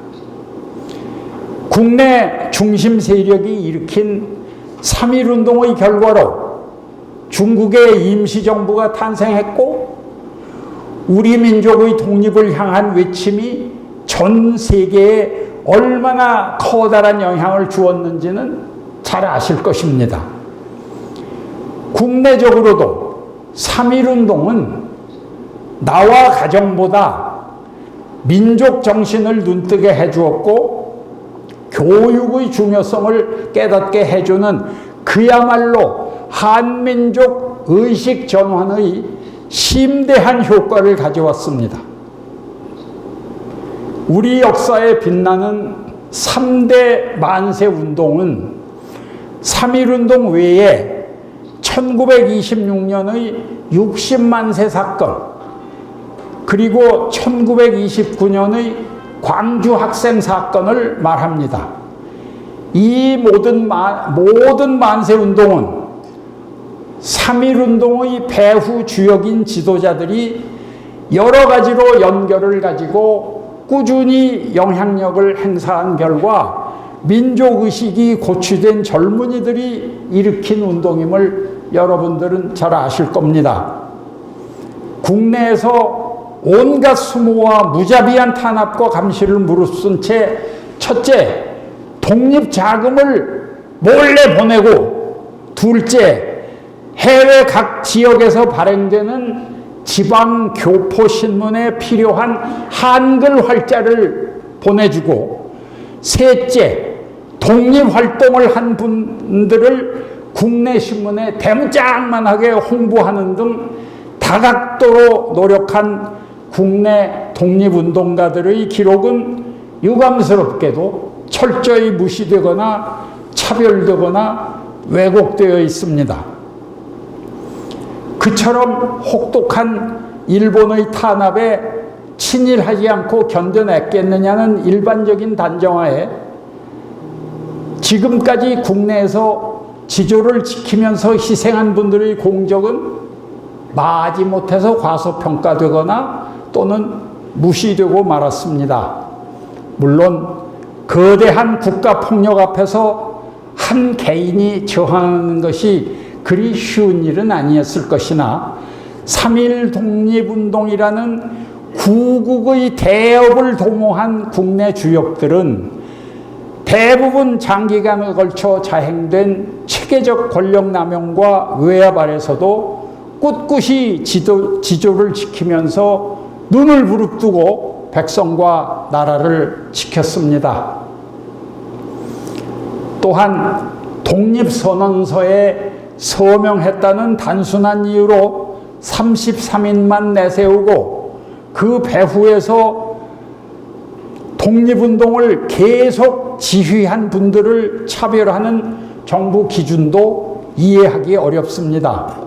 국내 중심 세력이 일으킨 3.1운동의 결과로 중국의 임시정부가 탄생했고 우리 민족의 독립을 향한 외침이 전 세계에 얼마나 커다란 영향을 주었는지는 잘 아실 것입니다. 국내적으로도 3.1운동은 나와 가정보다 민족 정신을 눈뜨게 해주었고 교육의 중요성을 깨닫게 해주는 그야말로 한민족 의식 전환의 심대한 효과를 가져왔습니다. 우리 역사에 빛나는 3대 만세 운동은 3.1운동 외에 1926년의 60만세 사건, 그리고 1929년의 광주 학생 사건을 말합니다. 이 모든 만세 운동은 3.1운동의 배후 주역인 지도자들이 여러 가지로 연결을 가지고 꾸준히 영향력을 행사한 결과 민족의식이 고취된 젊은이들이 일으킨 운동임을 여러분들은 잘 아실 겁니다. 국내에서 온갖 수모와 무자비한 탄압과 감시를 무릅쓴 채 첫째, 독립자금을 몰래 보내고 둘째, 해외 각 지역에서 발행되는 지방 교포 신문에 필요한 한글 활자를 보내주고 셋째, 독립활동을 한 분들을 국내 신문에 대문짝만하게 홍보하는 등 다각도로 노력한 국내 독립운동가들의 기록은 유감스럽게도 철저히 무시되거나 차별되거나 왜곡되어 있습니다. 그처럼 혹독한 일본의 탄압에 친일하지 않고 견뎌냈겠느냐는 일반적인 단정하에 지금까지 국내에서 지조를 지키면서 희생한 분들의 공적은 마지못해서 과소평가되거나 또는 무시되고 말았습니다. 물론 거대한 국가폭력 앞에서 한 개인이 저항하는 것이 그리 쉬운 일은 아니었을 것이나 3.1 독립운동이라는 구국의 대업을 도모한 국내 주역들은 대부분 장기간에 걸쳐 자행된 체계적 권력 남용과 외압 아래서도 꿋꿋이 지조를 지키면서 눈을 부릅뜨고 백성과 나라를 지켰습니다. 또한 독립선언서에 서명했다는 단순한 이유로 33인만 내세우고 그 배후에서 독립운동을 계속 지휘한 분들을 차별하는 정부 기준도 이해하기 어렵습니다.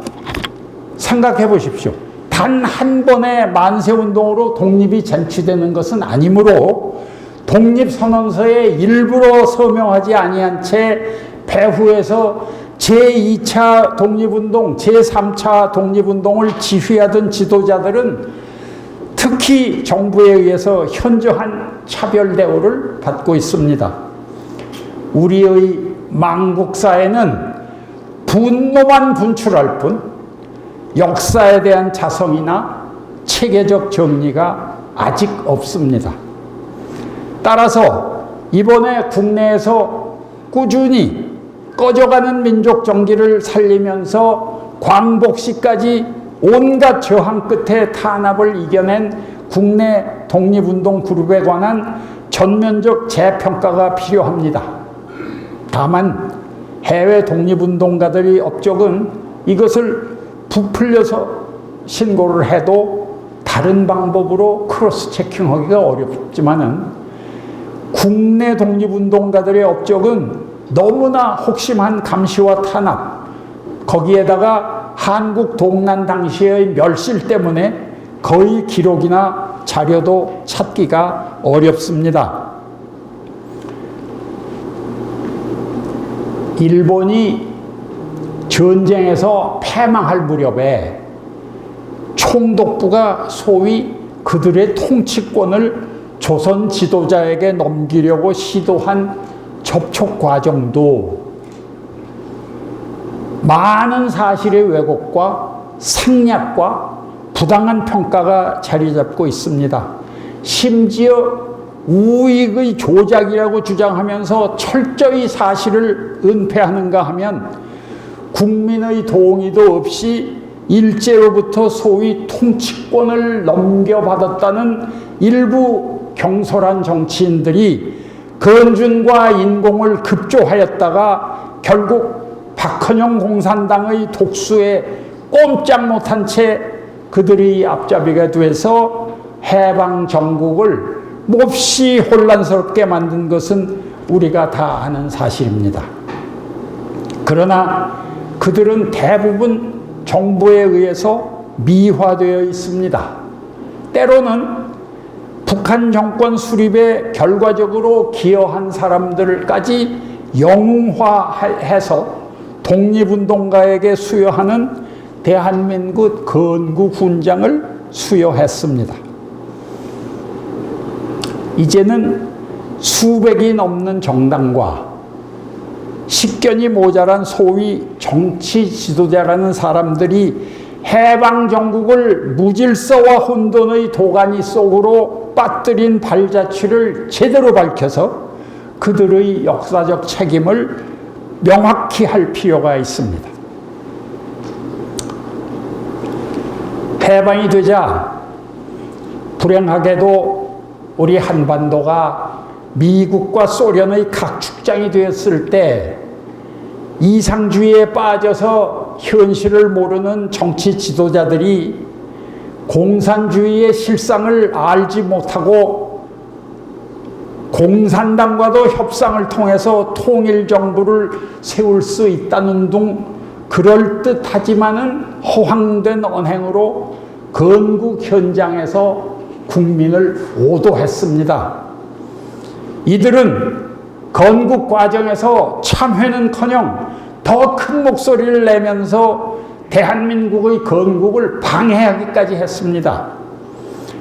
생각해 보십시오. 단 한 번의 만세운동으로 독립이 쟁취되는 것은 아니므로 독립선언서에 일부러 서명하지 아니한 채 배후에서 제2차 독립운동, 제3차 독립운동을 지휘하던 지도자들은 특히 정부에 의해서 현저한 차별 대우를 받고 있습니다. 우리의 망국사에는 분노만 분출할 뿐 역사에 대한 자성이나 체계적 정리가 아직 없습니다. 따라서 이번에 국내에서 꾸준히 꺼져가는 민족 정기를 살리면서 광복시까지 온갖 저항 끝에 탄압을 이겨낸 국내 독립운동 그룹에 관한 전면적 재평가가 필요합니다. 다만 해외 독립운동가들의 업적은 이것을 부풀려서 신고를 해도 다른 방법으로 크로스 체킹하기가 어렵지만은 국내 독립운동가들의 업적은 너무나 혹심한 감시와 탄압, 거기에다가 한국 동란 당시의 멸실 때문에 거의 기록이나 자료도 찾기가 어렵습니다. 일본이 전쟁에서 패망할 무렵에 총독부가 소위 그들의 통치권을 조선 지도자에게 넘기려고 시도한 접촉 과정도 많은 사실의 왜곡과 생략과 부당한 평가가 자리 잡고 있습니다. 심지어 우익의 조작이라고 주장하면서 철저히 사실을 은폐하는가 하면 국민의 동의도 없이 일제로부터 소위 통치권을 넘겨받았다는 일부 경솔한 정치인들이 건준과 인공을 급조하였다가 결국 박헌영 공산당의 독수에 꼼짝 못한 채 그들이 앞잡이가 돼서 해방 정국을 몹시 혼란스럽게 만든 것은 우리가 다 아는 사실입니다. 그러나 그들은 대부분 정부에 의해서 미화되어 있습니다. 때로는 북한 정권 수립에 결과적으로 기여한 사람들까지 영웅화해서 독립운동가에게 수여하는 대한민국 건국훈장을 수여했습니다. 이제는 수백이 넘는 정당과 식견이 모자란 소위 정치 지도자라는 사람들이 해방 정국을 무질서와 혼돈의 도가니 속으로 빠뜨린 발자취를 제대로 밝혀서 그들의 역사적 책임을 명확히 할 필요가 있습니다. 해방이 되자 불행하게도 우리 한반도가 미국과 소련의 각축장이 되었을 때 이상주의에 빠져서 현실을 모르는 정치 지도자들이 공산주의의 실상을 알지 못하고 공산당과도 협상을 통해서 통일정부를 세울 수 있다는 둥 그럴듯하지만은 허황된 언행으로 건국 현장에서 국민을 오도했습니다. 이들은 건국 과정에서 참회는커녕 더 큰 목소리를 내면서 대한민국의 건국을 방해하기까지 했습니다.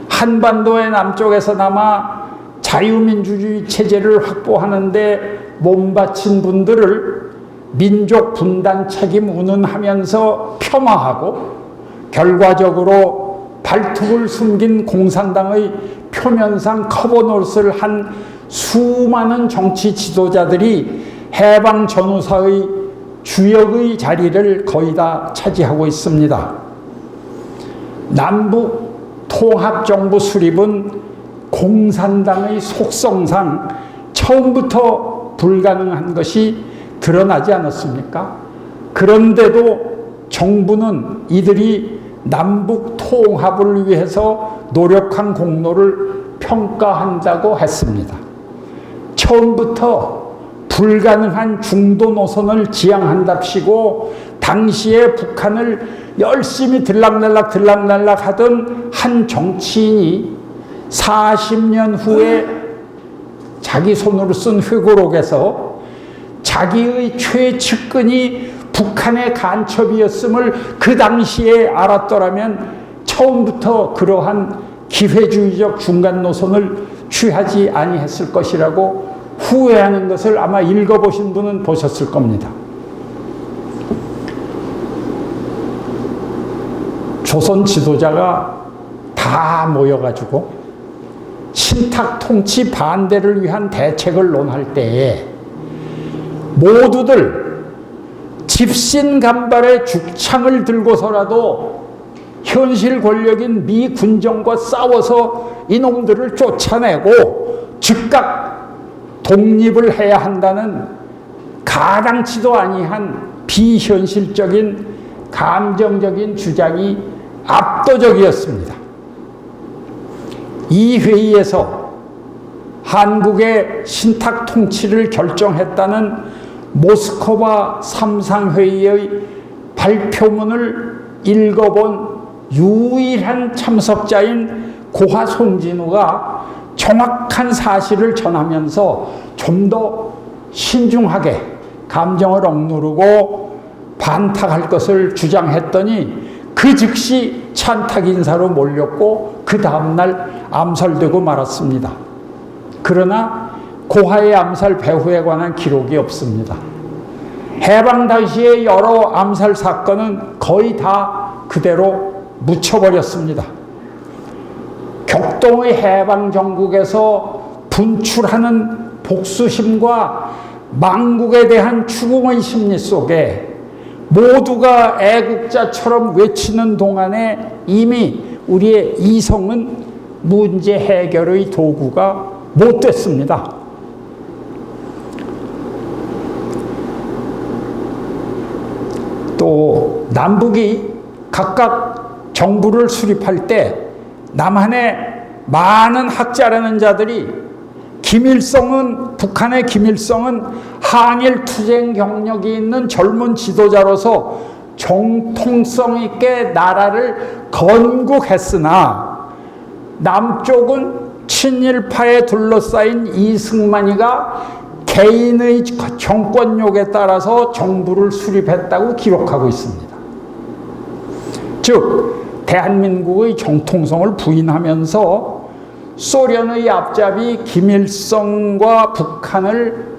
한반도의 남쪽에서나마 자유민주주의 체제를 확보하는데 몸바친 분들을 민족 분단 책임 운운하면서 폄하하고 결과적으로 발톱을 숨긴 공산당의 표면상 커버노릇을 한 수많은 정치 지도자들이 해방 전후사의 주역의 자리를 거의 다 차지하고 있습니다. 남북 통합정부 수립은 공산당의 속성상 처음부터 불가능한 것이 드러나지 않았습니까? 그런데도 정부는 이들이 남북 통합을 위해서 노력한 공로를 평가한다고 했습니다. 처음부터 불가능한 중도 노선을 지향한답시고 당시에 북한을 열심히 들락날락 하던 한 정치인이 40년 후에 자기 손으로 쓴 회고록에서 자기의 최측근이 북한의 간첩이었음을 그 당시에 알았더라면 처음부터 그러한 기회주의적 중간 노선을 취하지 아니했을 것이라고 후회하는 것을 아마 읽어보신 분은 보셨을 겁니다. 조선 지도자가 다 모여가지고 신탁 통치 반대를 위한 대책을 논할 때에 모두들 집신간발의 죽창을 들고서라도 현실 권력인 미 군정과 싸워서 이놈들을 쫓아내고 즉각 독립을 해야 한다는 가당치도 아니한 비현실적인 감정적인 주장이 압도적이었습니다. 이 회의에서 한국의 신탁 통치를 결정했다는 모스크바 삼상회의의 발표문을 읽어본 유일한 참석자인 고하 송진우가 정확한 사실을 전하면서 좀 더 신중하게 감정을 억누르고 반탁할 것을 주장했더니 그 즉시 찬탁 인사로 몰렸고 그 다음날 암살되고 말았습니다. 그러나 고하의 암살 배후에 관한 기록이 없습니다. 해방 당시의 여러 암살 사건은 거의 다 그대로 묻혀버렸습니다. 격동의 해방 정국에서 분출하는 복수심과 망국에 대한 추궁의 심리 속에 모두가 애국자처럼 외치는 동안에 이미 우리의 이성은 문제 해결의 도구가 못 됐습니다. 또 남북이 각각 정부를 수립할 때 남한의 많은 학자라는 자들이 북한의 김일성은 항일 투쟁 경력이 있는 젊은 지도자로서 정통성 있게 나라를 건국했으나 남쪽은 친일파에 둘러싸인 이승만이가 개인의 정권욕에 따라서 정부를 수립했다고 기록하고 있습니다. 즉 대한민국의 정통성을 부인하면서 소련의 앞잡이 김일성과 북한을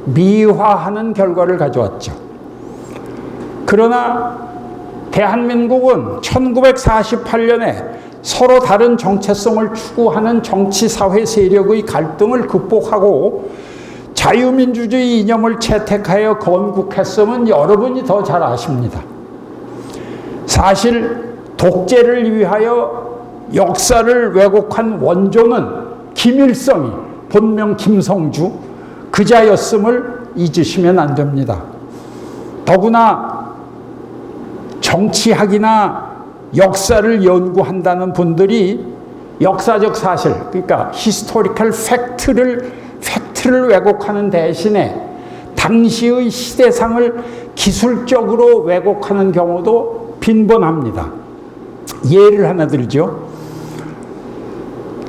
미화하는 결과를 가져왔죠. 그러나 대한민국은 1948년에 서로 다른 정체성을 추구하는 정치사회 세력의 갈등을 극복하고 자유민주주의 이념을 채택하여 건국했음은 여러분이 더 잘 아십니다. 사실 독재를 위하여 역사를 왜곡한 원조는 김일성이 본명 김성주 그자였음을 잊으시면 안 됩니다. 더구나 정치학이나 역사를 연구한다는 분들이 역사적 사실, 그러니까 히스토리컬 팩트를 왜곡하는 대신에 당시의 시대상을 기술적으로 왜곡하는 경우도 빈번합니다. 예를 하나 들죠.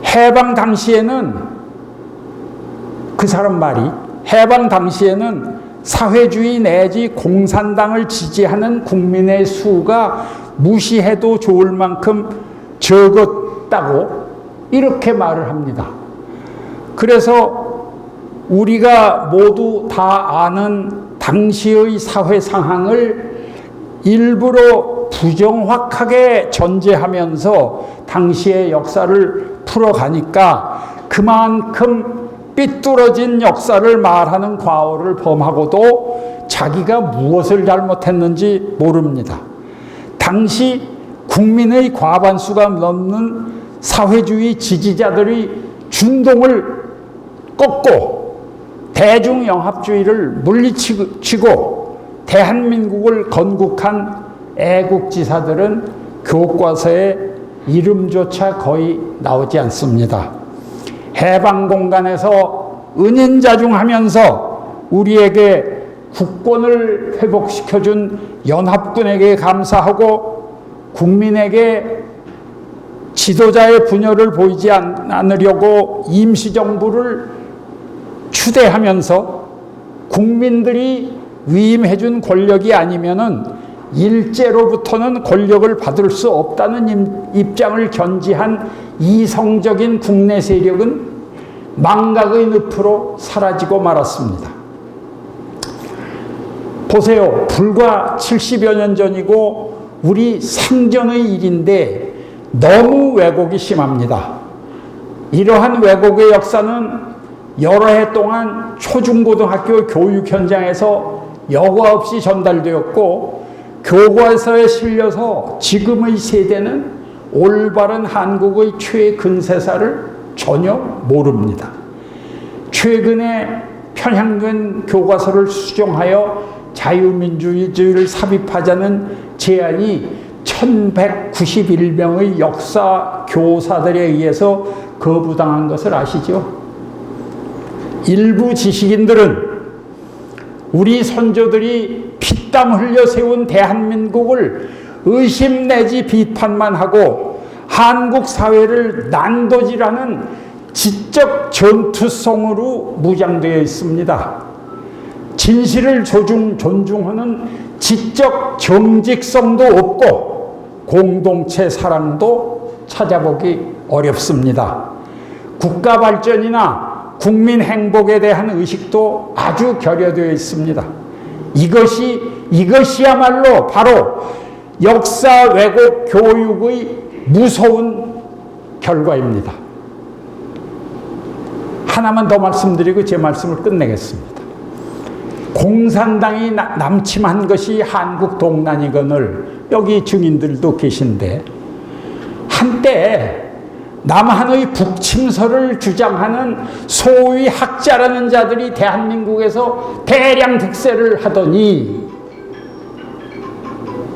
해방 당시에는 그 사람 말이 해방 당시에는 사회주의 내지 공산당을 지지하는 국민의 수가 무시해도 좋을 만큼 적었다고 이렇게 말을 합니다. 그래서 우리가 모두 다 아는 당시의 사회 상황을 일부러 부정확하게 전제하면서 당시의 역사를 풀어가니까 그만큼 삐뚤어진 역사를 말하는 과오를 범하고도 자기가 무엇을 잘못했는지 모릅니다. 당시 국민의 과반수가 넘는 사회주의 지지자들이 준동을 꺾고 대중영합주의를 물리치고 대한민국을 건국한 애국지사들은 교과서에 이름조차 거의 나오지 않습니다. 해방공간에서 은인자중하면서 우리에게 국권을 회복시켜준 연합군에게 감사하고 국민에게 지도자의 분열을 보이지 않으려고 임시정부를 추대하면서 국민들이 위임해준 권력이 아니면은 일제로부터는 권력을 받을 수 없다는 입장을 견지한 이성적인 국내 세력은 망각의 늪으로 사라지고 말았습니다. 보세요. 불과 70여 년 전이고 우리 생전의 일인데 너무 왜곡이 심합니다. 이러한 왜곡의 역사는 여러 해 동안 초중고등학교 교육 현장에서 여과 없이 전달되었고 교과서에 실려서 지금의 세대는 올바른 한국의 최근세사를 전혀 모릅니다. 최근에 편향된 교과서를 수정하여 자유민주주의를 삽입하자는 제안이 1191명의 역사 교사들에 의해서 거부당한 것을 아시죠? 일부 지식인들은 우리 선조들이 피땀 흘려 세운 대한민국을 의심 내지 비판만 하고 한국 사회를 난도질하는 지적 전투성으로 무장되어 있습니다. 진실을 존중하는 지적 정직성도 없고 공동체 사랑도 찾아보기 어렵습니다. 국가 발전이나 국민 행복에 대한 의식도 아주 결여되어 있습니다. 이것이야말로 바로 역사 왜곡 교육의 무서운 결과입니다. 하나만 더 말씀드리고 제 말씀을 끝내겠습니다. 공산당이 남침한 것이 한국 동란이건을 여기 증인들도 계신데 한때 남한의 북침설을 주장하는 소위 학자라는 자들이 대한민국에서 대량 득세를 하더니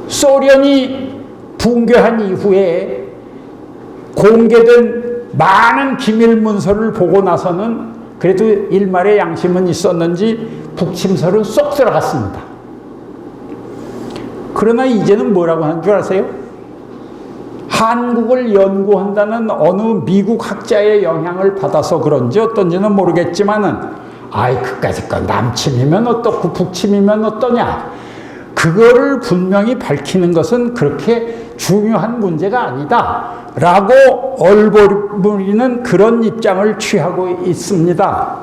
소련이 붕괴한 이후에 공개된 많은 기밀 문서를 보고 나서는 그래도 일말의 양심은 있었는지 북침설은 쏙 들어갔습니다. 그러나 이제는 뭐라고 하는 줄 아세요? 한국을 연구한다는 어느 미국 학자의 영향을 받아서 그런지 어떤지는 모르겠지만은 그까짓 거 남침이면 어떻고 북침이면 어떠냐, 그거를 분명히 밝히는 것은 그렇게 중요한 문제가 아니다 라고 얼버무리는 그런 입장을 취하고 있습니다.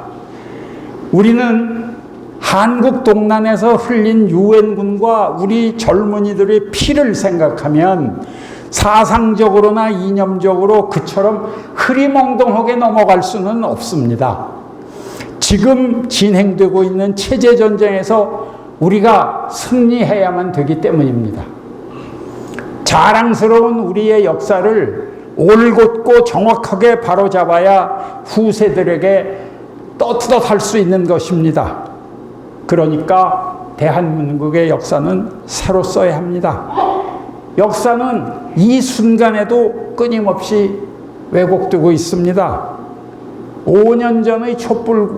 우리는 한국 동란에서 흘린 유엔군과 우리 젊은이들의 피를 생각하면 사상적으로나 이념적으로 그처럼 흐리멍덩하게 넘어갈 수는 없습니다. 지금 진행되고 있는 체제전쟁에서 우리가 승리해야만 되기 때문입니다. 자랑스러운 우리의 역사를 올곧고 정확하게 바로잡아야 후세들에게 떳떳할 수 있는 것입니다. 그러니까 대한민국의 역사는 새로 써야 합니다. 역사는 이 순간에도 끊임없이 왜곡되고 있습니다. 5년 전의 촛불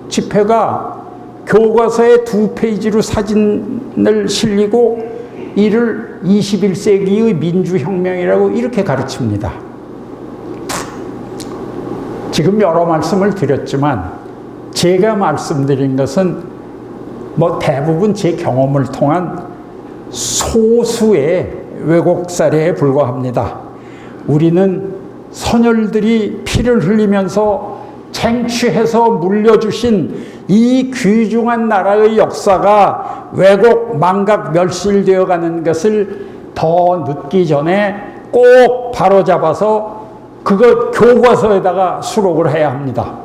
집회가 교과서에 2페이지로 사진을 실리고 이를 21세기의 민주혁명이라고 이렇게 가르칩니다. 지금 여러 말씀을 드렸지만 제가 말씀드린 것은 뭐 대부분 제 경험을 통한 소수의 왜곡 사례에 불과합니다. 우리는 선열들이 피를 흘리면서 쟁취해서 물려주신 이 귀중한 나라의 역사가 왜곡, 망각, 멸실되어 가는 것을 더 늦기 전에 꼭 바로잡아서 그것 교과서에다가 수록을 해야 합니다.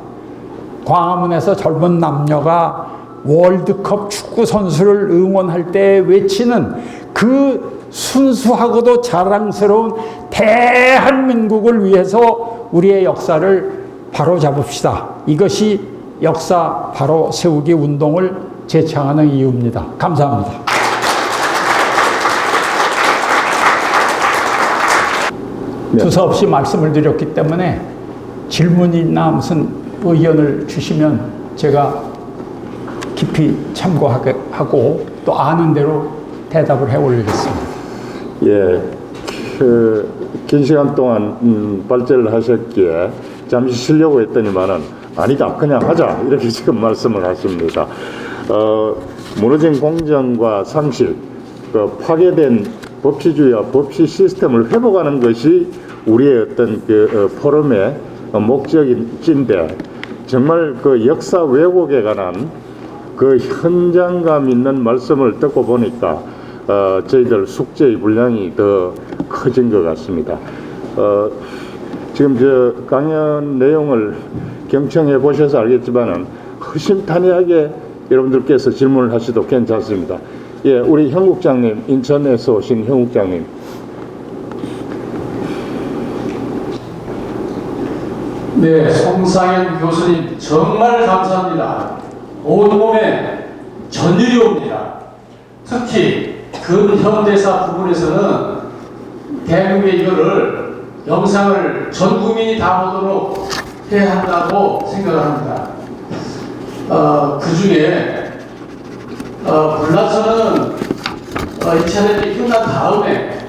광화문에서 젊은 남녀가 월드컵 축구 선수를 응원할 때 외치는 그 순수하고도 자랑스러운 대한민국을 위해서 우리의 역사를 바로잡읍시다. 이것이 역사 바로 세우기 운동을 제창하는 이유입니다. 감사합니다. 두서없이 말씀을 드렸기 때문에 질문이나 무슨 의견을 주시면 제가 깊이 참고하고 또 아는 대로 대답을 해 올리겠습니다. 예, 긴 시간 동안 발제를 하셨기에 잠시 쉬려고 했더니만은 아니다, 그냥 하자 이렇게 지금 말씀을 하십니다. 무너진 공정과 상실, 파괴된 법치주의와 법치 시스템을 회복하는 것이 우리의 어떤 포럼의 목적인데, 정말 역사 왜곡에 관한 현장감 있는 말씀을 듣고 보니까 저희들 숙제의 분량이 더 커진 것 같습니다. 지금 강연 내용을 경청해 보셔서 알겠지만은 허심탄회하게 여러분들께서 질문을 하셔도 괜찮습니다. 예, 우리 현 국장님, 인천에서 오신 현 국장님. 네, 송상현 교수님 정말 감사합니다. 온몸에 전율이 옵니다. 특히 근현대사 부분에서는 대한민국의 이거를 영상을 전 국민이 다 보도록 해야 한다고 생각을 합니다. 그 중에 불나서는 2차 대전이 끝난 다음에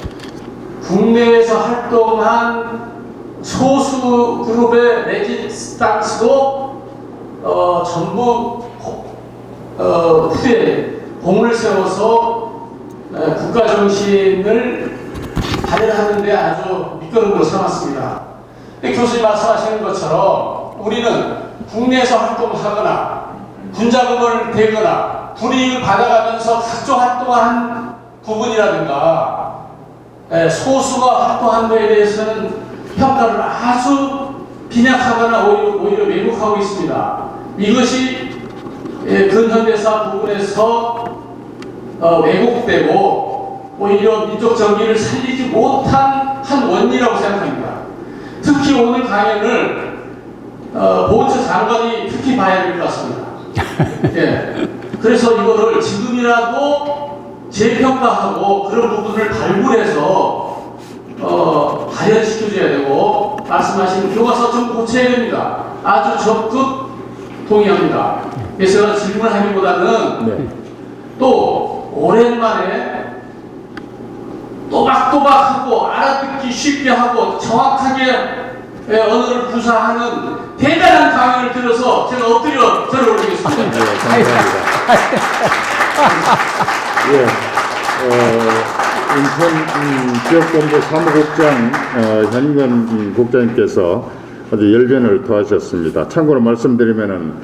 국내에서 활동한 소수 그룹의 레지스탕스도 전부 후에 공을 세워서 국가 정신을 발휘하는 데 아주 밑거름으로 삼았습니다. 교수님 말씀하시는 것처럼 우리는 국내에서 활동하거나 군자금을 대거나 불이익을 받아가면서 각종 활동한 부분이라든가 소수가 활동한 것에 대해서는 평가를 아주 빈약하거나 오히려 왜곡하고 있습니다. 이것이 근현대사 부분에서 왜곡되고 오히려 민족 정기를 살리지 못한 한 원인이라고 생각합니다. 특히 오늘 강연을 보훈처 장관이 특히 봐야 될 것 같습니다. 예. 그래서 이거를 지금이라도 재평가하고 그런 부분을 발굴해서 발현시켜줘야 되고, 말씀하신 교과서 좀 고쳐야 됩니다. 아주 적극 동의합니다. 그래서 질문을 하기보다는 또 오랜만에 또박또박하고 알아듣기 쉽게 하고 정확하게 언어를 구사하는 대단한 강연을 들어서 제가 엎드려 절을 올리겠습니다. 네, 감사합니다. 인천 지역본부 사무국장 현인건 국장님께서 아주 열변을 토하셨습니다. 참고로 말씀드리면은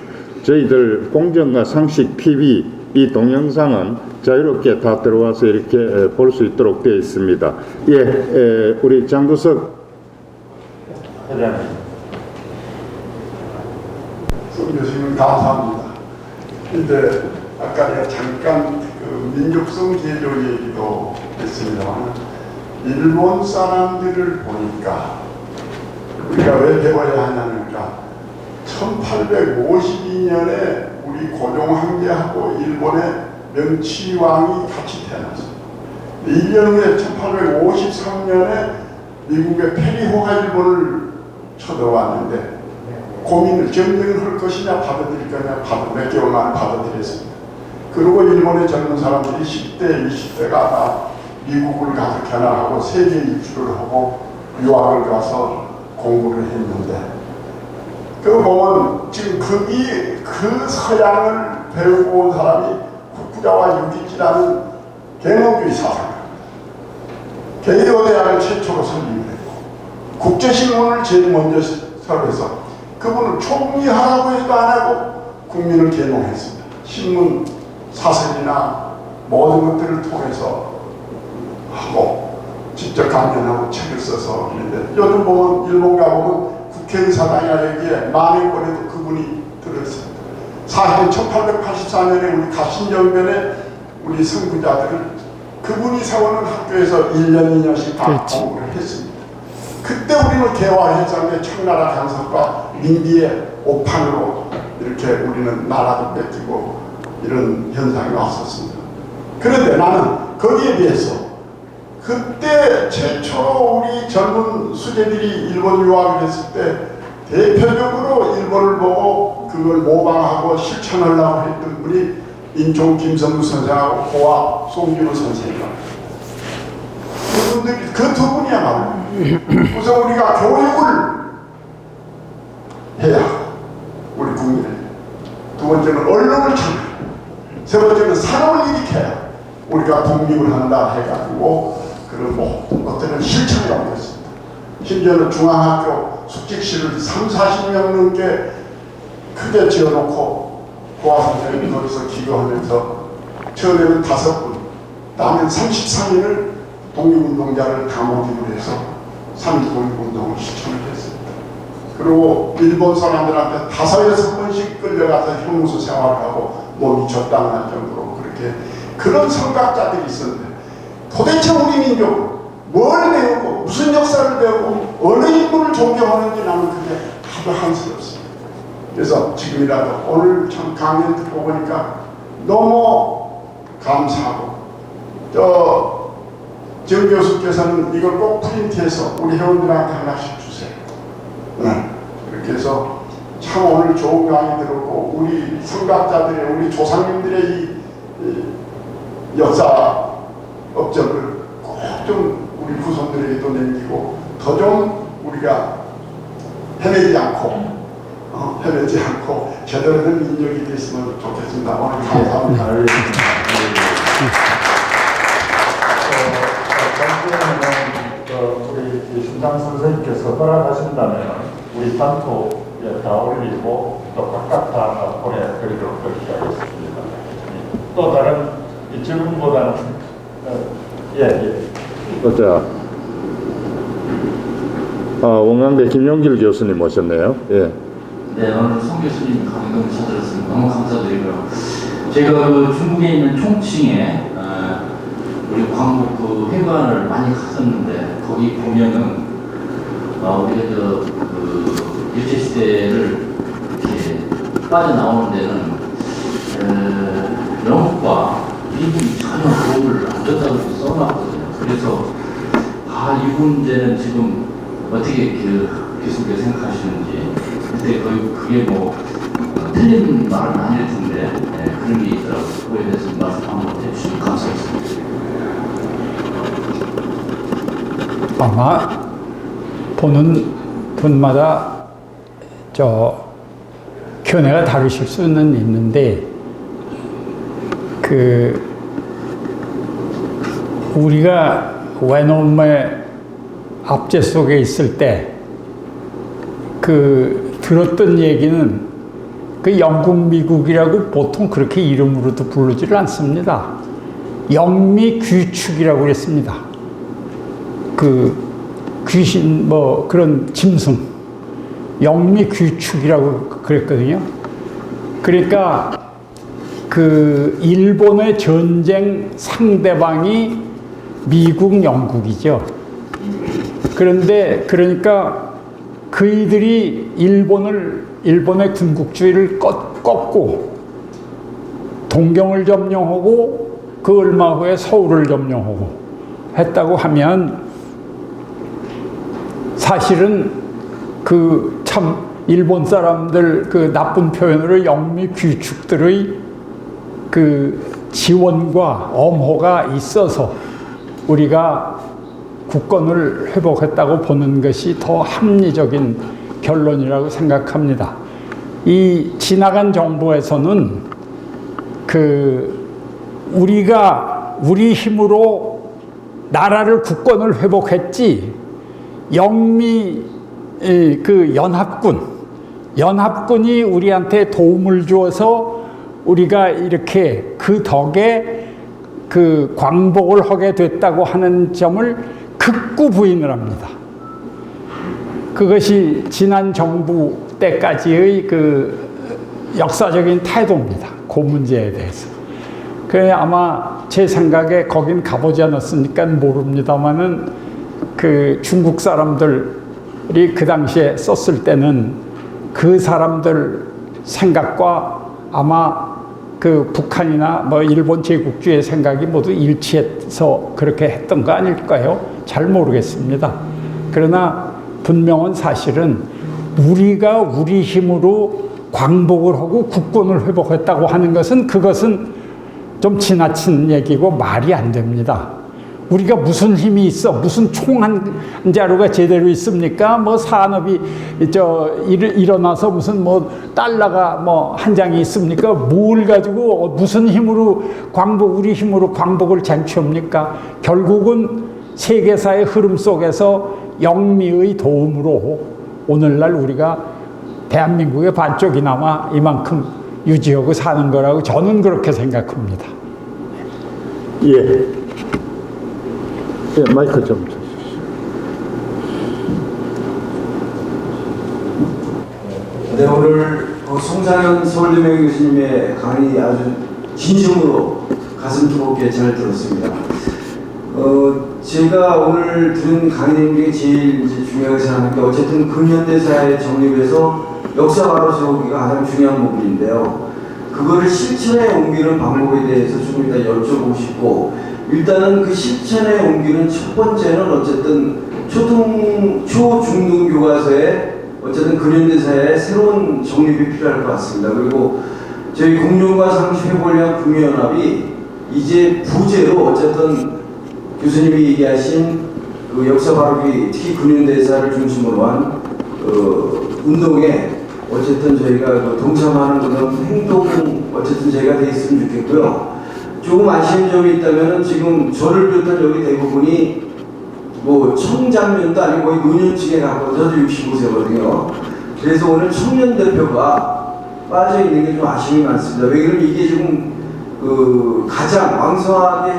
저희들 공정과 상식 TV 이 동영상은 자유롭게 다 들어와서 이렇게 볼 수 있도록 되어 있습니다. 예, 우리 장두석 송 교수님 감사합니다. 근데 아까 내가 잠깐 민족성 제조 얘기도 했습니다만, 일본 사람들을 보니까 우리가 왜 배워야 하냐니까 1852년에 우리 고종 황제하고 일본의 명치왕이 같이 태어났어요. 1년 후에 1853년에 미국의 페리호가 일본을 쳐들어왔는데 고민을 전쟁을 할 것이냐 받아들일 거냐 몇 개월 만에 받아들였습니다. 그리고 일본의 젊은 사람들이 10대, 20대가 다 미국을 가서 견학하고 세계 일주를 하고 유학을 가서 공부를 했는데, 그 보면 지금 그 서양을 배우고 온 사람이 후자와 유기지라는 계몽주의 사상, 개요대학을 최초로 설립했고 국제신문을 제일 먼저 설해서 그분을 총리하라고 해도 안 하고 국민을 계몽했습니다. 신문 사설이나 모든 것들을 통해서 하고 직접 강연하고 책을 써서 그런데 요즘 보면 일본 가보면 국회의사당이나 여기에 만행권에도 그분이 들어있습니다. 사실은 1884년에 우리 가신정변에 우리 선구자들을 그분이 세우는 학교에서 1년 2년씩 다 공부를 했습니다. 그때 우리는 개화해상의 청나라 간섭과 민비의 오판으로 이렇게 우리는 나라도 뺏기고 이런 현상이 왔었습니다. 그런데 나는 거기에 비해서 그때 최초로 우리 젊은 수재들이 일본 유학을 했을 때 대표적으로 일본을 보고 그걸 모방하고 실천하려고 했던 분이 인종 김성무 선생하고 고아 송준호 선생이라고. 그분들이 그 두 분이야말로 우선 우리가 교육을 해야 하고 우리 국민을, 두 번째는 언론을 찾고, 세 번째는 산업을 일으켜야 우리가 독립을 한다 해가지고 그런 모든 것들을 실천을 하고 있습니다. 심지어는 중앙학교 숙직실을 30-40명 넘게 크게 지어놓고 고아 선생님이 거기서 기거하면서 처음에는 5분, 다음엔 33인을 독립운동자를 다 모집을 해서 3.1 독립운동을 실천을 했습니다. 그리고 일본 사람들한테 5-6번씩 끌려가서 형무소 생활을 하고 몸이 적당한 정도로 그렇게 그런 성각자들이 있었는데 도대체 우리 민족은 뭘 배우고 무슨 역사를 배우고 어느 인물을 존경하는지 나는 그게 아주 한스럽습니다. 그래서 지금이라도 오늘 참 강연 듣고 보니까 너무 감사하고 정 교수께서는 이걸 꼭 프린트해서 우리 회원들한테 하나씩 주세요. 그렇게 해서 참 오늘 좋은 강의 들었고 우리 성각자들의 우리 조상님들의 이 역사 업적을 꼭 좀 우리 후손들에게도 남기고 더 좀 우리가 헤매지 않고 제대로 된 민족이 됐으면 좋겠습니다. 오늘 감사합니다. 우리 신장 선생님께서 허락하신다면 우리 단톡에 다 올리고 또 각각 다 보내드리도록 그렇게 하겠습니다. 또 다른 질문보다는 자, 원광대 김용길 교수님 모셨네요. 예. 네, 오늘 송 교수님 강의를 찾아들었습니다. 너무 감사드리고요. 제가 그 중국에 있는 총칭에 우리 광복 그 회관을 많이 갔었는데 거기 보면은 우리가 그 일제 시대를 이렇게 빠져나오는 데는 영국과 미국이 전혀 도움을 안 줬다고 써놨거든요. 그래서 이 문제는 지금 어떻게 교수님께서 생각하시는지. 근데 그게 뭐 틀린 말은 아닐 텐데 그런 게 있더라고요. 그거에 대해서 말씀 한번 해주시면 감사하겠습니다. 아마 보는 분마다 견해가 다르실 수는 있는데 우리가 외놈의 압제 속에 있을 때 들었던 얘기는 영국, 미국이라고 보통 그렇게 이름으로도 부르지를 않습니다. 영미귀축이라고 그랬습니다. 귀신 그런 짐승 영미귀축이라고 그랬거든요. 그러니까 일본의 전쟁 상대방이 미국, 영국이죠. 그러니까 그이들이 일본의 군국주의를 꺾고 동경을 점령하고 그 얼마 후에 서울을 점령하고 했다고 하면 사실은 참 일본 사람들 나쁜 표현으로 영미귀축들의 지원과 엄호가 있어서 우리가 국권을 회복했다고 보는 것이 더 합리적인 결론이라고 생각합니다. 이 지나간 정부에서는 우리가 우리 힘으로 나라를 국권을 회복했지 영미 그 연합군이 우리한테 도움을 주어서 우리가 이렇게 그 덕에 그 광복을 하게 됐다고 하는 점을 극구 부인을 합니다. 그것이 지난 정부 때까지의 그 역사적인 태도입니다. 그 문제에 대해서. 그 아마 제 생각에 거긴 가보지 않았으니까 모릅니다만은 그 중국 사람들이 그 당시에 썼을 때는 그 사람들 생각과 아마 그 북한이나 뭐 일본 제국주의 생각이 모두 일치해서 그렇게 했던 거 아닐까요? 잘 모르겠습니다. 그러나 분명한 사실은 우리가 우리 힘으로 광복을 하고 국권을 회복했다고 하는 것은 그것은 좀 지나친 얘기고 말이 안 됩니다. 우리가 무슨 힘이 있어? 무슨 총 한 자루가 제대로 있습니까? 뭐 산업이 일어나서 무슨 뭐 달러가 뭐 한 장이 있습니까? 뭘 가지고 무슨 힘으로 우리 힘으로 광복을 쟁취합니까? 결국은 세계사의 흐름 속에서 영미의 도움으로 오늘날 우리가 대한민국의 반쪽이나마 이만큼 유지하고 사는 거라고 저는 그렇게 생각합니다. 예. 예, 마이크 좀 주십시오. 네, 오늘 송상현 서울대명예 교수님의 강의 아주 진심으로 가슴 뜨겁게 잘 들었습니다. 제가 오늘 들은 강의 내용이 제일 중요하게 생각하는 게 어쨌든 근현대사에 정립해서 역사 바로 세우기가 가장 중요한 부분인데요. 그거를 실천에 옮기는 방법에 대해서 좀 이따 여쭤보고 싶고, 일단은 그 실천에 옮기는 첫 번째는 어쨌든 초중등 교과서에 어쨌든 근현대사에 새로운 정립이 필요할 것 같습니다. 그리고 저희 공룡과 상식회복을 위한 국민연합이 이제 부제로 어쨌든 교수님이 얘기하신 그 역사 바르기, 특히 근현대사를 중심으로 한 운동에 어쨌든 저희가 동참하는 그런 행동 어쨌든 저희가 돼 있으면 좋겠고요. 조금 아쉬운 점이 있다면은 지금 저를 비롯한 여기 대부분이 뭐 청장년도 아니고 거의 노년층에 가까워 저도 65세거든요. 그래서 오늘 청년 대표가 빠져 있는 게 좀 아쉬움이 많습니다. 왜 그러면 이게 지금 그 가장 왕성하게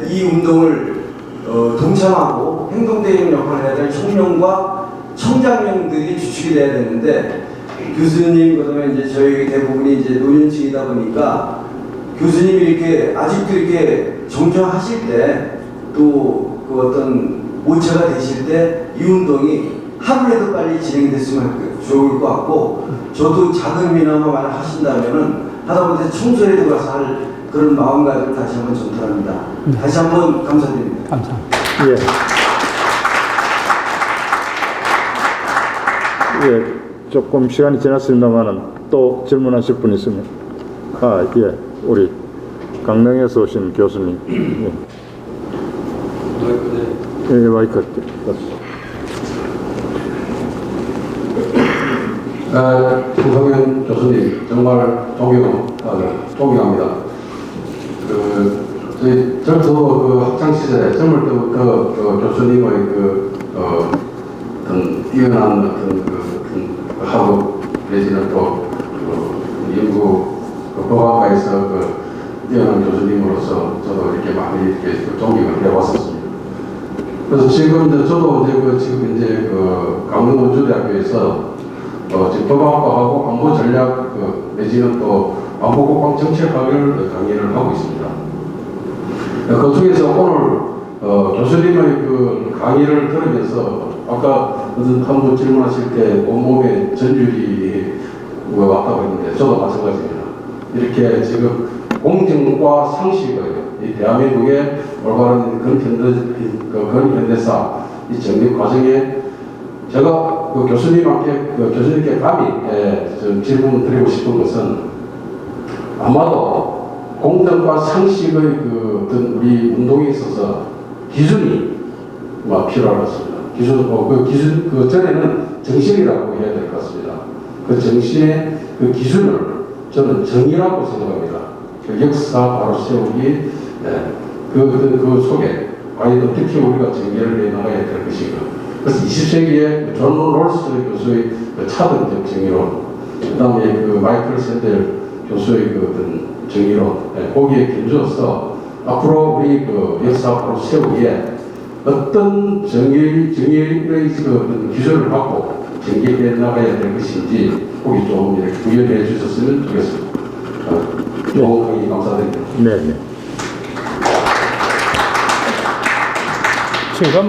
이 운동을 동참하고 행동대행 역할을 해야 될 청년과 청장년들이 주축이 돼야 되는데, 교수님 그다음에 이제 저희 대부분이 이제 노년층이다 보니까 교수님이 이렇게 아직도 이렇게 정정하실 때 또 그 어떤 모체가 되실 때 이 운동이 하루라도 빨리 진행됐으면 좋을 것 같고, 저도 자금이나마 많이 하신다면은 하다못해 청소에도 가서 할 그런 마음가짐을 다시 한번 전달합니다. 다시 한번 감사드립니다. 감사합니다. 예. 예, 조금 시간이 지났습니다만은 또 질문하실 분 있으면. 예, 우리 강릉에서 오신 교수님. 예. 예, 마이크. 송상현 교수님 정말 존경합니다. 저도 그 학창 시절에 젊을 때부터 교수님의 어떤 뛰어난 어떤 학업 내지는 또 연구 법학과에서 뛰어난 교수님으로서 저도 이렇게 많이 이렇게 존경을 해왔었습니다. 그래서 지금 저도 지금 강릉 원주대학교에서 지금 법학과하고 안보 전략 내지는 또 안보 국방 정책학을 강의를 하고 있습니다. 그 중에서 오늘 교수님의 그 강의를 들으면서 아까 한번 질문하실 때 온몸에 전율이 왔다고 했는데 저도 마찬가지입니다. 이렇게 지금 공정과 상식의 이 대한민국의 올바른 근현대사 이 정립 과정에 제가 교수님께 감히 질문 드리고 싶은 것은, 아마도 공정과 상식의 어떤 우리 운동에 있어서 기준이 필요할 것 같습니다. 그 전에는 정신이라고 해야 될 것 같습니다. 그 정신의 그 기준을 저는 정의라고 생각합니다. 그 역사 바로 세우기 그 속에 과연 어떻게 우리가 전개를 해나가야 될 것인가. 그래서 20세기에 존 롤스 교수의 그 차등적 정의론, 그 다음에 그 마이클 샌델 교수의 그 어떤 정의론, 거기에 견주어서 앞으로 우리 그 역사 바로 세우기에 어떤 정의의 그 어떤 기술을 갖고 전개해 나가야 될 것인지 거기 좀 이렇게 구현해 주셨으면 좋겠습니다. 조금 감사드립니다. 네. 제가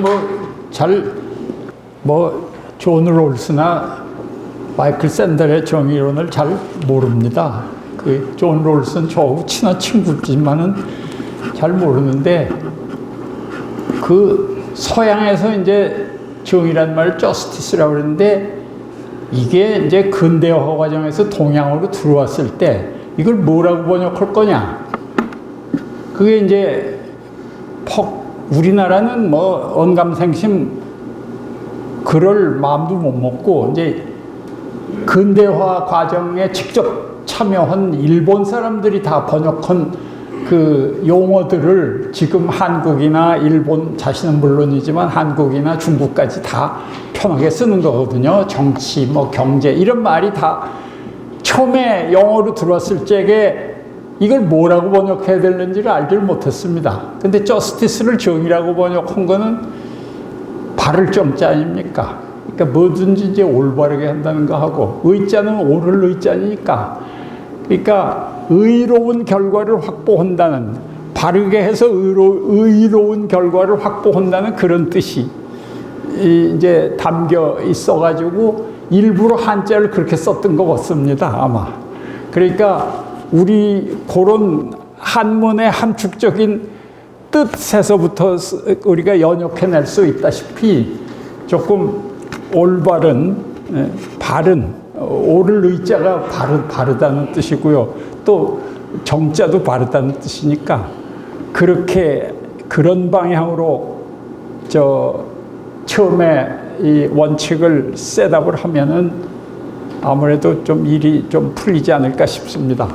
존 롤스나 마이클 샌델의 정의론을 잘 모릅니다. 그 존 롤스는 저하고 친한 친구지만은 잘 모르는데, 그 서양에서 이제 정의란 말을 저스티스라고 그러는데, 이게 이제 근대화 과정에서 동양으로 들어왔을 때 이걸 뭐라고 번역할 거냐? 그게 이제 우리나라는 뭐 언감생심 그럴 마음도 못 먹고, 이제 근대화 과정에 직접 참여한 일본 사람들이 다 번역한 그 용어들을 지금 한국이나 일본, 자신은 물론이지만 한국이나 중국까지 다 편하게 쓰는 거거든요. 정치, 뭐 경제 이런 말이 다 처음에 영어로 들어왔을 적에 이걸 뭐라고 번역해야 되는지를 알지를 못했습니다. 근데 저스티스를 정의라고 번역한 거는 바를 정자 아닙니까? 그러니까 뭐든지 이제 올바르게 한다는 거 하고, 의자는 옳을 의자니까, 그러니까 의로운 결과를 확보한다는, 바르게 해서 의로운 결과를 확보한다는 그런 뜻이 이제 담겨 있어가지고 일부러 한자를 그렇게 썼던 것 같습니다, 아마. 그러니까 우리 그런 한문의 함축적인 뜻에서부터 우리가 연역해낼 수 있다시피 조금 올바른, 바른, 옳을 의자가 바르다는 뜻이고요. 또 정자도 바르다는 뜻이니까 그런 방향으로 처음에 이 원칙을 셋업을 하면은 아무래도 좀 일이 좀 풀리지 않을까 싶습니다.